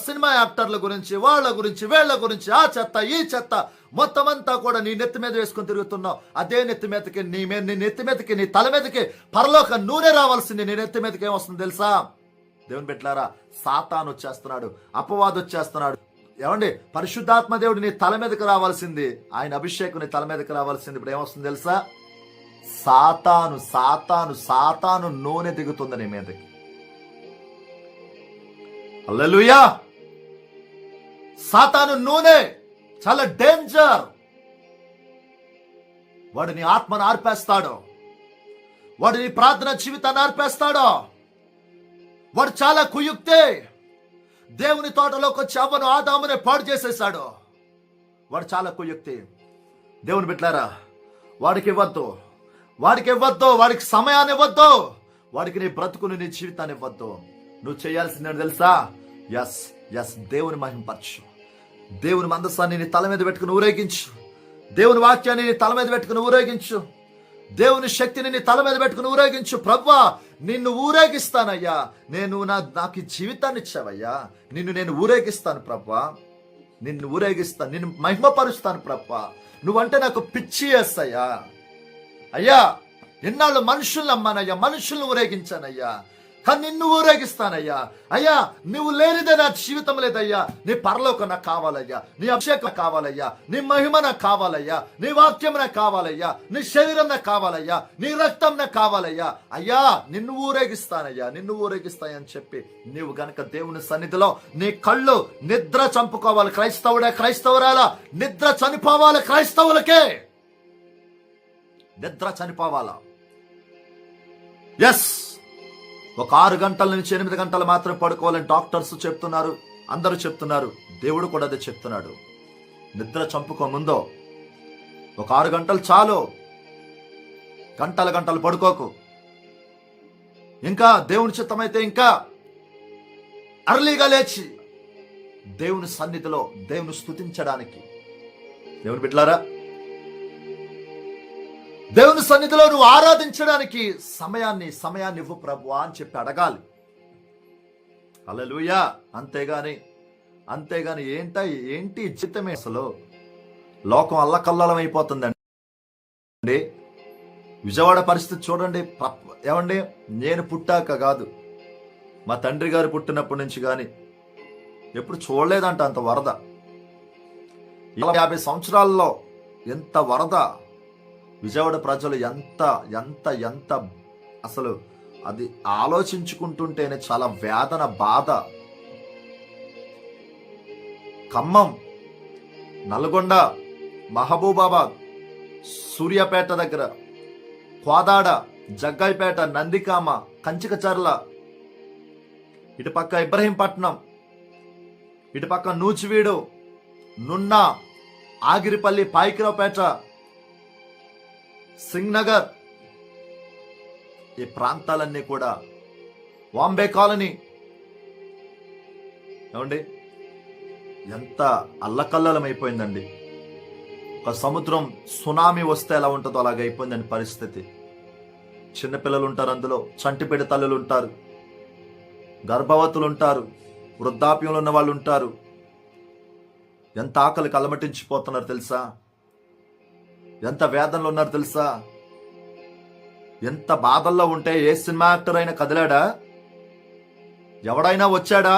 సినిమా యాక్టర్ల గురించి, వాళ్ళ గురించి, వీళ్ళ గురించి, ఆ చెత్త ఈ చెత్త మొత్తం అంతా కూడా నీ నెత్తి మీద వేసుకొని తిరుగుతున్నావు. అదే నెత్తి మీదకి నీ నెత్తి మీదకి, నీ తల మీదకి పరలోక నూనె రావాల్సింది. నీ నెత్తి మీదకి ఏమొస్తుంది తెలుసా? దేవుని బిడ్డలారా, సాతాను వచ్చేస్తున్నాడు, అపవాదు వచ్చేస్తున్నాడు. ఏమండి, పరిశుద్ధాత్మ దేవుడు నీ తల మీదకి రావాల్సింది, ఆయన అభిషేకం నీ తల మీదకి రావాల్సింది. ఇప్పుడు ఏమొస్తుంది తెలుసా? సాతాను నూనె దిగుతుంది నీ మీదకి. హల్లెలూయా. సాతాను నూనె చాలా డేంజర్. వాడు నీ ఆత్మను ఆర్పేస్తాడు, వాడు నీ ప్రార్థన జీవితాన్ని ఆర్పేస్తాడు. వాడు చాలా కుయుక్తే. దేవుని తోటలోకి వచ్చి అవ్వను, ఆదామునే పాడు చేసేశాడు. వాడు చాలా కుయుక్తి. దేవుని బిడ్డలారా, వాడికి ఇవ్వద్దు, వాడికి సమయాన్ని ఇవ్వద్దు, వాడికి నీ బ్రతుకుని, నీ జీవితాన్ని ఇవ్వద్దు. నువ్వు చేయాల్సింది తెలుసా? ఎస్, దేవుని మహింపరచు. దేవుని మందసాన్ని నీ తల మీద పెట్టుకుని ఊరేగించు. దేవుని వాక్యాన్ని నీ తల మీద పెట్టుకుని ఊరేగించు. దేవుని శక్తిని నీ తల మీద పెట్టుకుని ఊరేగించు. ప్రభువా, నిన్ను ఊరేగిస్తానయ్యా. నాకు ఈ జీవితాన్ని ఇచ్చావయ్యా, నేను ఊరేగిస్తాను ప్రభువా, నిన్ను ఊరేగిస్తాను, నిన్ను మహిమపరుస్తాను ప్రభువా. నువ్వంటే నాకు పిచ్చి వేస్తాయా అయ్యా. ఎన్నాళ్ళు మనుషుల్ని నమ్మానయ్యా, మనుషుల్ని ఊరేగించానయ్యా, కానీ నిన్ను ఊరేగిస్తానయ్యా. అయ్యా, నువ్వు లేనిదే నా జీవితం లేదయ్యా. నీ పరలోకం నాకు కావాలయ్యా, నీ అభిషేకం కావాలయ్యా, నీ మహిమ నాకు కావాలయ్యా, నీ వాక్యం నాకు కావాలయ్యా, నీ శరీరం నాకు కావాలయ్యా, నీ రక్తం నాకు కావాలయ్యా. అయ్యా, నిన్ను ఊరేగిస్తాయని చెప్పి నీవు గనక దేవుని సన్నిధిలో నీ కళ్ళు నిద్ర చంపుకోవాలి. క్రైస్తవురాలా, నిద్ర చనిపోవాలి. క్రైస్తవులకే నిద్ర చనిపోవాలా. ఎస్, ఒక 6 గంటల నుంచి 8 గంటలు మాత్రమే పడుకోవాలని డాక్టర్స్ చెప్తున్నారు, అందరూ చెప్తున్నారు. దేవుడు కూడా అదే చెప్తున్నాడు. నిద్ర చంపుకో ముందో ఒక 6 గంటలు చాలు, గంటలు పడుకోకు. ఇంకా దేవుని చిత్తమైతే ఇంకా అర్లీగా లేచి దేవుని సన్నిధిలో దేవుని స్తుతించడానికి. దేవుని బిడ్డలారా, దేవుని సన్నిధిలో నువ్వు ఆరాధించడానికి సమయాన్ని ఇవ్వు ప్రభువా అని చెప్పి అడగాలి. హల్లెలూయా. అంతేగాని ఏంటి చిత్తమే? అసలు లోకం అల్లకల్లోలం అయిపోతుందండి. విజయవాడ పరిస్థితి చూడండి. ఏమండి, నేను పుట్టాక కాదు, మా తండ్రి గారు పుట్టినప్పటి నుంచి కానీ ఎప్పుడు చూడలేదంట అంత వరద. 50 సంవత్సరాల్లో ఎంత వరద. విజయవాడ ప్రజలు ఎంత అసలు అది ఆలోచించుకుంటుంటేనే చాలా వేదన, బాధ. ఖమ్మం, నల్గొండ, మహబూబాబాద్, సూర్యాపేట దగ్గర, కోదాడ, జగ్గాయిపేట, నందికామ, కంచికచర్ల, ఇటుపక్క ఇబ్రహీంపట్నం, ఇటుపక్క నూచివీడు, నున్న, ఆగిరిపల్లి, పాయికిరావుపేట, సింగ్నగర్, ఈ ప్రాంతాలన్నీ కూడా, వాంబే కాలనీ, ఏమండి ఎంత అల్లకల్లలమైపోయిందండి. ఒక సముద్రం సునామీ వస్తే ఎలా ఉంటుందో అలాగ అయిపోయిందండి పరిస్థితి. చిన్నపిల్లలు ఉంటారు, అందులో చంటిపిడి తల్లులు ఉంటారు, గర్భవతులు ఉంటారు, వృద్ధాప్యంలో ఉన్న వాళ్ళు ఉంటారు. ఎంత ఆకలికి అలమటించిపోతున్నారు తెలుసా, ఎంత వేదనలో ఉన్నారు తెలుసా. ఎంత బాధల్లో ఉంటే ఏ సినిమా యాక్టర్ అయినా కదిలాడా? ఎవడైనా వచ్చాడా?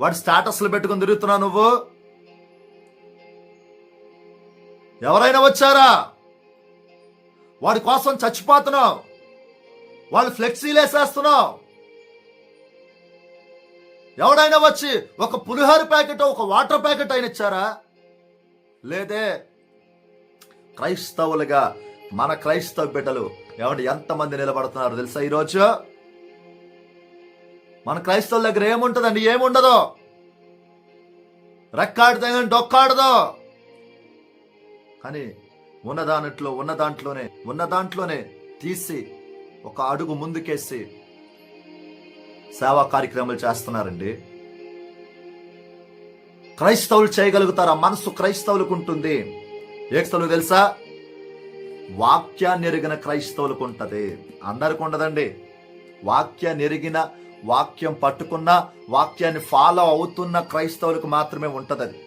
వాడి స్టేటస్లు పెట్టుకుని తిరుగుతున్నావు నువ్వు? ఎవరైనా వచ్చారా? వాడి కోసం చచ్చిపోతున్నావు, వాళ్ళు ఫ్లెక్సీలు వేసేస్తున్నావు. ఎవడైనా వచ్చి ఒక పులిహోర ప్యాకెట్, ఒక వాటర్ ప్యాకెట్ అయినా ఇచ్చారా? లేదే. క్రైస్తవులుగా మన క్రైస్తవ బిడ్డలు ఎంతమంది నిలబడుతున్నారు తెలుసా? ఈరోజు మన క్రైస్తవుల దగ్గర ఏముంటుందండి? ఏముండదు. రెక్కాడితే కానీ డొక్కాడదు. కానీ ఉన్న దాంట్లోనే తీసి ఒక అడుగు ముందుకేసి సేవా కార్యక్రమాలు చేస్తున్నారండి. క్రైస్తవులు చేయగలుగుతారు. ఆ మనసు క్రైస్తవులకు ఉంటుంది. ఏ క్రైస్తవులకు తెలుసా? వాక్యాన్ని ఎరిగిన క్రైస్తవులకు ఉంటది, అందరికి ఉండదండి. వాక్యాన్ని ఎరిగిన, వాక్యం పట్టుకున్న, వాక్యాన్ని ఫాలో అవుతున్న క్రైస్తవులకు మాత్రమే ఉంటది అది.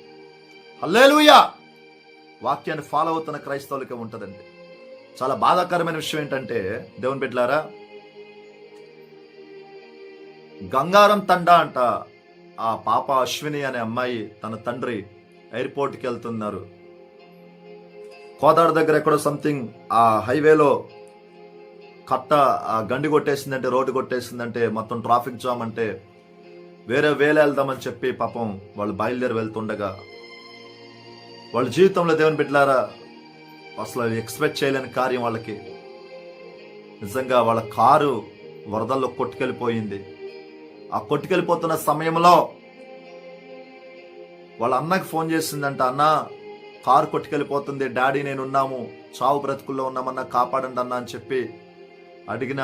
హల్లెలూయా. వాక్యాన్ని ఫాలో అవుతున్న క్రైస్తవులకే ఉంటదండి. చాలా బాధాకరమైన విషయం ఏంటంటే దేవుని బిడ్డలారా, గంగారం తండా అంట. ఆ పాప అశ్విని అనే అమ్మాయి తన తండ్రి ఎయిర్పోర్ట్కి వెళ్తున్నారు. కోదాడ దగ్గర ఎక్కడో సంథింగ్ ఆ హైవేలో కట్ట గండి కొట్టేసిందంటే, రోడ్డు కొట్టేసిందంటే, మొత్తం ట్రాఫిక్ జామ్ అంటే వేరే వెళ్దామని చెప్పి పాపం వాళ్ళు బయలుదేరి వెళ్తుండగా వాళ్ళ జీవితంలో దేవుని బిడ్డలారా అసలు ఎక్స్పెక్ట్ చేయలేని కార్యం వాళ్ళకి. నిజంగా వాళ్ళ కారు వరదల్లో కొట్టుకెళ్ళిపోయింది. ఆ కొట్టుకెళ్ళిపోతున్న సమయంలో వాళ్ళ అన్నకి ఫోన్ చేసిందంట, అన్న కారు కొట్టుకెళ్ళిపోతుంది, డాడీ నేను ఉన్నాము, చావు బ్రతుకుల్లో ఉన్నామన్నా, కాపాడండి అన్న అని చెప్పి అడిగిన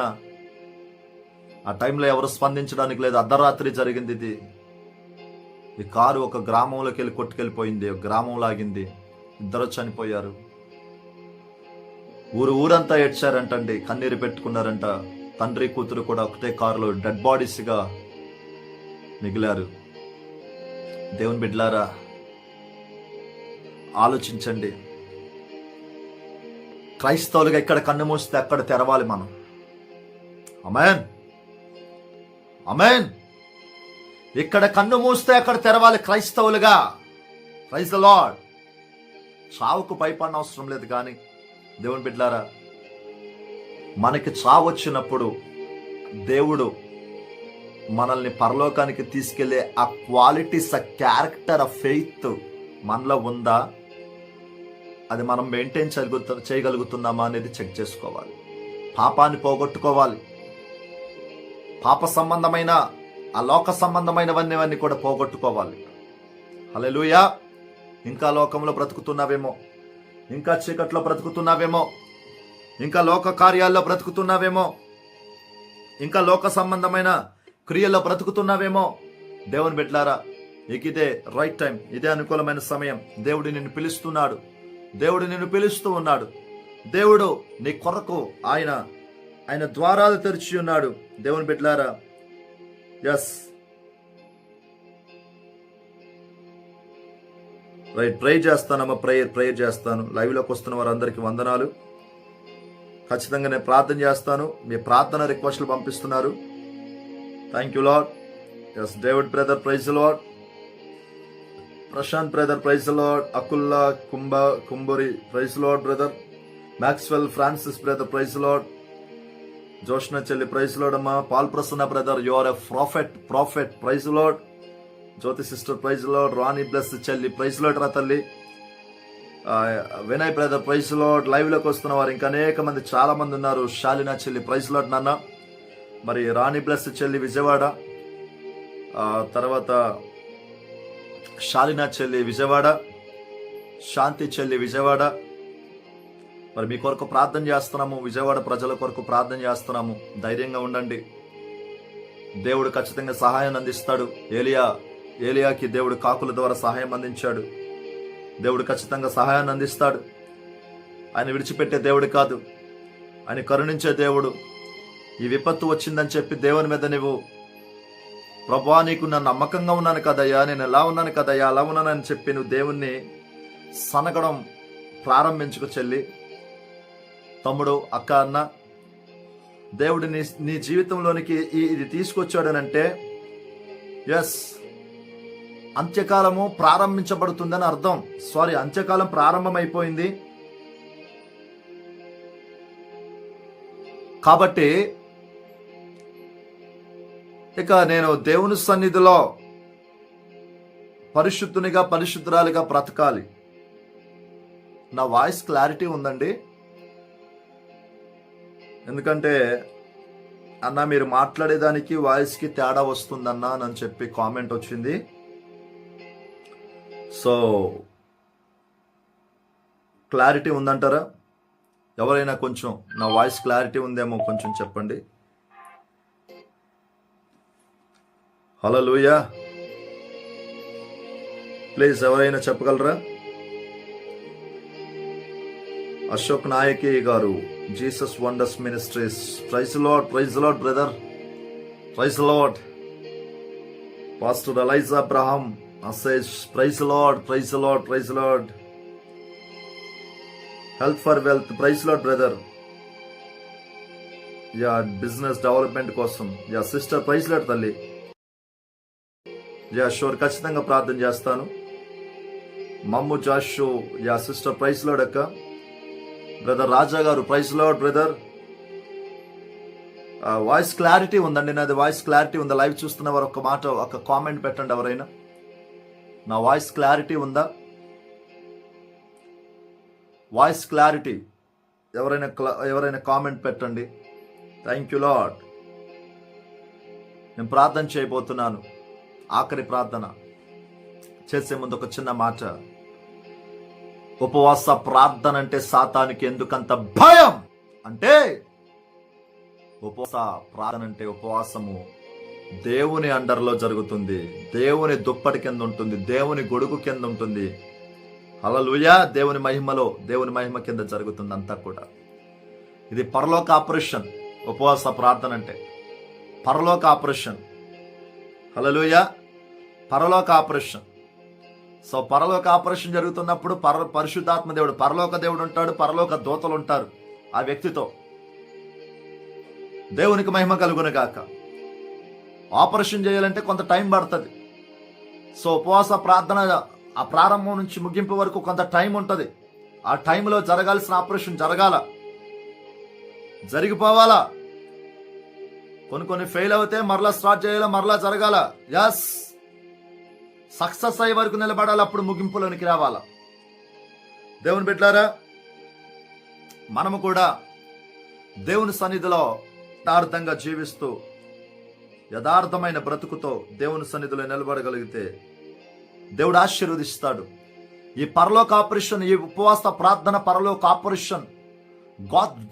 ఆ టైంలో ఎవరు స్పందించడానికి లేదు. అర్ధరాత్రి జరిగింది ఇది. ఈ కారు ఒక గ్రామంలోకి వెళ్ళి కొట్టుకెళ్ళిపోయింది. ఒక గ్రామం లాగింది. ఇద్దరు చనిపోయారు. ఊరంతా ఏడ్చారంటండి, కన్నీరు పెట్టుకున్నారంట. తండ్రి కూతురు కూడా ఒకటే కారులో డెడ్ బాడీస్గా మిగిలారు. దేవుని బిడ్డలారా ఆలోచించండి. క్రైస్తవులుగా ఎక్కడ కన్ను మూస్తే అక్కడ తెరవాలి మనం. ఆమేన్, ఆమేన్. ఇక్కడ కన్ను మూస్తే అక్కడ తెరవాలి క్రైస్తవులుగా. Praise the Lord. చావుకు భయపడిన అవసరం లేదు. కానీ దేవుని బిడ్డలారా, మనకి చావు వచ్చినప్పుడు దేవుడు మనల్ని పరలోకానికి తీసుకెళ్లే ఆ క్వాలిటీస్, ఆ క్యారెక్టర్, ఆ ఫెయిత్ మనలో ఉందా? అది మనం మెయింటైన్ చేయగలుగుతున్నామా అనేది చెక్ చేసుకోవాలి. పాపాన్ని పోగొట్టుకోవాలి. పాప సంబంధమైన, ఆ లోక సంబంధమైనవన్నీ కూడా పోగొట్టుకోవాలి. హల్లెలూయా. ఇంకా లోకంలో బ్రతుకుతున్నావేమో, ఇంకా చీకట్లో బ్రతుకుతున్నావేమో, ఇంకా లోక కార్యాల్లో బ్రతుకుతున్నావేమో, ఇంకా లోక సంబంధమైన క్రియల్లో బ్రతుకుతున్నావేమో. దేవుని బిడ్డలారా, ఇదే రైట్ టైం, ఇదే అనుకూలమైన సమయం. దేవుడు నిన్ను పిలుస్తున్నాడు. దేవుడు నిన్ను పిలుస్తూ ఉన్నాడు. దేవుడు నీ కొరకు ఆయన ద్వారాలు తెరిచి ఉన్నాడు. దేవుని బిడ్డలారా, ఎస్ రైట్. ప్రేయర్ చేస్తానమ్మా, ప్రేయర్ చేస్తాను. లైవ్లోకి వస్తున్న వారందరికీ వందనాలు. ఖచ్చితంగా నేను ప్రార్థన చేస్తాను. మీ ప్రార్థన రిక్వెస్ట్లు పంపిస్తున్నారు. Thank you lord. S David brother, praise lord. Prashanth brother, praise lord. Akulla Kumbari, praise lord brother. Maxwell Francis brother, praise lord. Joshna చెల్లి, ప్రైజ్ లార్డ్ అమ్మా. Paul Prasanna brother, you are a prophet, praise lord. Jyoti sister, praise lord. Rani bless చెల్లి, ప్రైజ్ లార్డ్ రా తల్లి. Vinay brother praise lord. Live లోకి వస్తున్న వారు ఇంకా అనేక మంది, చాలా మంది ఉన్నారు. శాలినా చెల్లి ప్రైజ్ లార్డ్ నాన్న. మరి రాణి బ్లెస్ చెల్లి విజయవాడ, తర్వాత శాలినా చెల్లి విజయవాడ, శాంతి చెల్లి విజయవాడ. మరి మీ కొరకు ప్రార్థన చేస్తున్నాము, విజయవాడ ప్రజల కొరకు ప్రార్థన చేస్తున్నాము. ధైర్యంగా ఉండండి, దేవుడు ఖచ్చితంగా సహాయాన్ని అందిస్తాడు. ఏలియాకి దేవుడు కాకుల ద్వారా సహాయం అందించాడు. దేవుడు ఖచ్చితంగా సహాయాన్ని అందిస్తాడు. ఆయన విడిచిపెట్టే దేవుడు కాదు, ఆయన కరుణించే దేవుడు. ఈ విపత్తు వచ్చిందని చెప్పి దేవుని మీద నువ్వు, ప్రభువా నీకు నా నమ్మకంగా ఉన్నాను కదయ్యా, నేను ఎలా ఉన్నాను కదయ్యా, అలా ఉన్నానని చెప్పి నువ్వు దేవుణ్ణి సనగడం ప్రారంభించుకు చెల్లి, తమ్ముడు, అక్క, అన్న. దేవుడు నీ జీవితంలోనికి ఇది తీసుకొచ్చాడనంటే ఎస్, అంత్యకాలము ప్రారంభించబడుతుందని అర్థం. అంత్యకాలం ప్రారంభమైపోయింది. కాబట్టి ఇక నేను దేవుని సన్నిధిలో పరిశుద్ధునిగా, పరిశుద్ధురాలిగా బ్రతకాలి. నా వాయిస్ క్లారిటీ ఉందండి? ఎందుకంటే అన్న మీరు మాట్లాడేదానికి వాయిస్కి తేడా వస్తుందన్నా అని చెప్పి కామెంట్ వచ్చింది. సో క్లారిటీ ఉందంటారా? ఎవరైనా కొంచెం నా వాయిస్ క్లారిటీ ఉందేమో కొంచెం చెప్పండి. హల్లెలూయా, ప్లీజ్ ఎవరైనా చెప్పగలరా? అశోక్ నాయకి గారు, Jesus wonders ministries, praise Lord, praise lord brother, praise Lord. Pastor Elijah Abraham says praise the Lord, praise the Lord, praise the Lord. Health for wealth, praise the Lord brother. Business development కోసం సిస్టర్ ప్రైజ్ లార్డ్ తల్లి. షూర్, ఖచ్చితంగా ప్రార్థన చేస్తాను. Mammu Jashu sister praise Lord అక్క. బ్రదర్ రాజా గారు praise lord brother. Voice clarity ఉందండి, నాది వాయిస్ క్లారిటీ ఉందా? లైవ్ చూస్తున్న వారు ఒక మాట, ఒక కామెంట్ పెట్టండి ఎవరైనా. నా వాయిస్ క్లారిటీ ఉందా? వాయిస్ క్లారిటీ ఎవరైనా కామెంట్ పెట్టండి. Thank you lord. నేను ప్రార్థన చేయబోతున్నాను. ఆఖరి ప్రార్థన చేసే ముందు ఒక చిన్న మాట. ఉపవాస ప్రార్థన అంటే సాతానికి ఎందుకంత భయం అంటే, ఉపవాస ప్రార్థన అంటే ఉపవాసము దేవుని అండర్లో జరుగుతుంది, దేవుని దుప్పటి కింద ఉంటుంది, దేవుని గొడుగు కింద ఉంటుంది. హల్లెలూయా, దేవుని మహిమలో, దేవుని మహిమ కింద జరుగుతుంది అంతా కూడా. ఇది పరలోక ఆపరేషన్. ఉపవాస ప్రార్థన అంటే పరలోక ఆపరేషన్. హల్లెలూయా, పరలోక ఆపరేషన్. సో పరలోక ఆపరేషన్ జరుగుతున్నప్పుడు పరిశుద్ధాత్మ దేవుడు, పరలోక దేవుడు ఉంటాడు, పరలోక దూతలు ఉంటారు ఆ వ్యక్తితో. దేవునికి మహిమ కలుగును గాక. ఆపరేషన్ చేయాలంటే కొంత టైం పడుతుంది. సో ఉపవాస ప్రార్థన ఆ ప్రారంభం నుంచి ముగింపు వరకు కొంత టైం ఉంటుంది. ఆ టైంలో జరగాల్సిన ఆపరేషన్ జరిగిపోవాలా. కొన్ని ఫెయిల్ అవుతే మరలా స్టార్ట్ చేయాలా, మరలా జరగాల. ఎస్, సక్సెస్ అయ్యే వరకు నిలబడాలి, అప్పుడు ముగింపులోనికి రావాలా. దేవుని బిడ్డలారా, మనము కూడా దేవుని సన్నిధిలో యథార్థంగా జీవిస్తూ, యథార్థమైన బ్రతుకుతో దేవుని సన్నిధిలో నిలబడగలిగితే దేవుడు ఆశీర్వదిస్తాడు. ఈ పరలోక ఆపరేషన్, ఈ ఉపవాస ప్రార్థన పరలోక operation.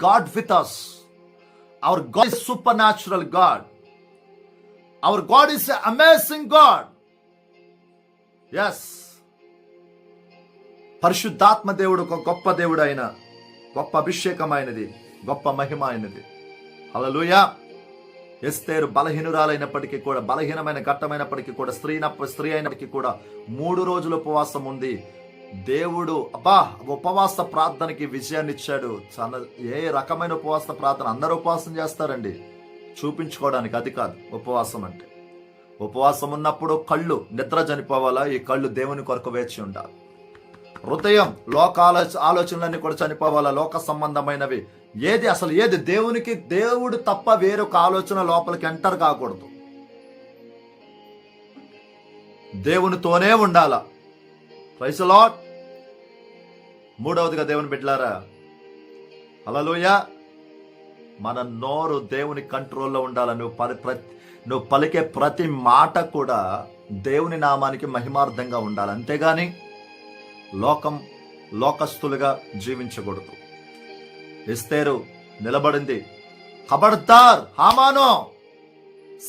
God with us. Our God is supernatural God. Our God is an amazing God. Yes. పరిశుద్ధాత్మ దేవుడు ఒక గొప్ప దేవుడు, అయిన గొప్ప అభిషేకమైనది, గొప్ప మహిమ అయినది. హల్లెలూయా. ఎస్తేరు బలహీనురాలైనప్పటికీ కూడా, బలహీనమైన ఘట్టమైనప్పటికీ కూడా, స్త్రీ అయినప్పటికీ కూడా 3 రోజుల ఉపవాసం ఉంది. దేవుడు ఉపవాస ప్రార్థనకి విజయాన్ని ఇచ్చాడు. ఏ రకమైన ఉపవాస ప్రార్థన? అందరూ ఉపవాసం చేస్తారండి, చూపించుకోవడానికి. అది కాదు ఉపవాసం అంటే. ఉపవాసం ఉన్నప్పుడు కళ్ళు నిద్ర చనిపోవాలా, ఈ కళ్ళు దేవుని కొరకు వేచి ఉండాలి. హృదయం, లోక ఆలోచనలన్నీ కూడా చనిపోవాలా, లోక సంబంధమైనవి. ఏది దేవుడు తప్ప వేరొక ఆలోచన లోపలికి ఎంటర్ కాకూడదు. దేవునితోనే ఉండాలా. Praise the Lord. మూడవదిగా దేవుని బిడ్డలారా, హల్లెలూయా, మన నోరు దేవుని కంట్రోల్లో ఉండాలి. నువ్వు పలికే ప్రతి మాట కూడా దేవుని నామానికి మహిమార్థంగా ఉండాలి. అంతేగాని లోకస్తులుగా జీవించకూడదు. ఎస్తేరు నిలబడింది, ఖబర్దార్ హామాను,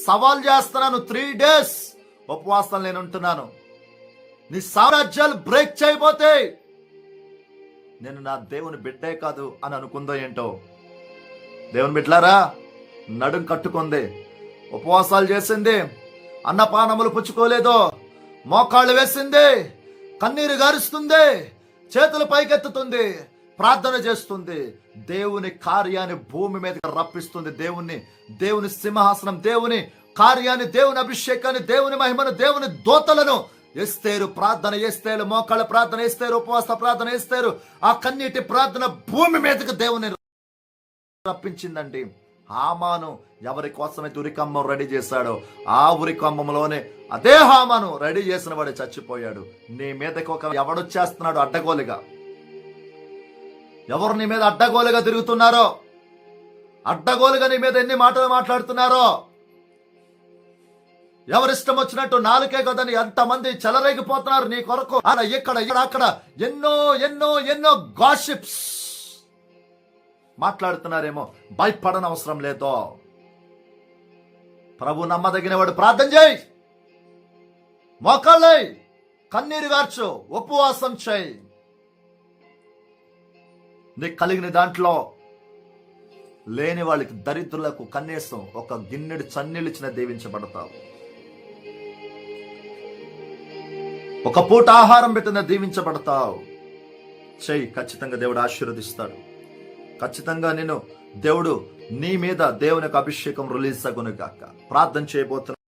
సవాల్ చేస్తున్నాను, 3 days ఉపవాసం నేను ఉంటున్నాను, నీ సామ్రాజ్యాలు బ్రేక్ చేయబోతే నేను నా దేవుని బిడ్డే కాదు అని అనుకుందో ఏంటో. దేవుని బిడ్డలారా, నడుం కట్టుకుంది, ఉపవాసాలు చేసింది, అన్నపానములు పుచ్చుకోలేదో, మోకాళ్ళు వేసింది, కన్నీరు గారుస్తుంది, చేతులు పైకెత్తుతుంది, ప్రార్థన చేస్తుంది, దేవుని కార్యాన్ని భూమి మీదకి రప్పిస్తుంది. దేవుని సింహాసనం, దేవుని కార్యాన్ని, దేవుని అభిషేకాన్ని, దేవుని మహిమను, దేవుని దూతలను ఎస్తేరు ప్రార్థన, ఎస్తేరు మోకాళ్ళ ప్రార్థన, ఎస్తేరు ఉపవాస ప్రార్థన, ఎస్తేరు ఆ కన్నీటి ప్రార్థన భూమి మీదకి దేవుని రప్పించిందండి. హామాను ఎవరి కోసమైతే ఉరికమ్మం రెడీ చేశాడో ఆ ఉరికమ్మంలోనే అదే హామాను రెడీ చేసిన వాడు చచ్చిపోయాడు. నీ మీదకి ఎవడొచ్చేస్తున్నాడు అడ్డగోలుగా, ఎవరు నీ మీద అడ్డగోలుగా తిరుగుతున్నారో, అడ్డగోలుగా నీ మీద ఎన్ని మాటలు మాట్లాడుతున్నారో, ఎవరిష్టం వచ్చినట్టు నాలుకే కదని ఎంతమంది చెలరేగిపోతున్నారు నీ కొరకు. ఇక్కడ అక్కడ ఎన్నో ఎన్నో ఎన్నో గాసిప్స్ మాట్లాడుతున్నారేమో, భయపడని అవసరం లేదో. ప్రభు నమ్మదగిన వాడు, ప్రార్థన చేయి, మోకాళ్ళై, కన్నీరు గార్చు, ఉపవాసం చేయి. నీకు కలిగిన దాంట్లో లేని వాళ్ళకి, దరిద్రులకు కనీసం ఒక గిన్నెడు చన్నీళ్ళు ఇచ్చిన దీవించబడతావు. ఒక పూట ఆహారం పెట్టిన దీవించబడతావు. చెయ్యి, ఖచ్చితంగా దేవుడు ఆశీర్వదిస్తాడు. ఖచ్చితంగా నేను దేవుడు నీ మీద దేవుని యొక్క అభిషేకం రిలీజ్ అగును గాక. ప్రార్థన చేయబోతున్నా.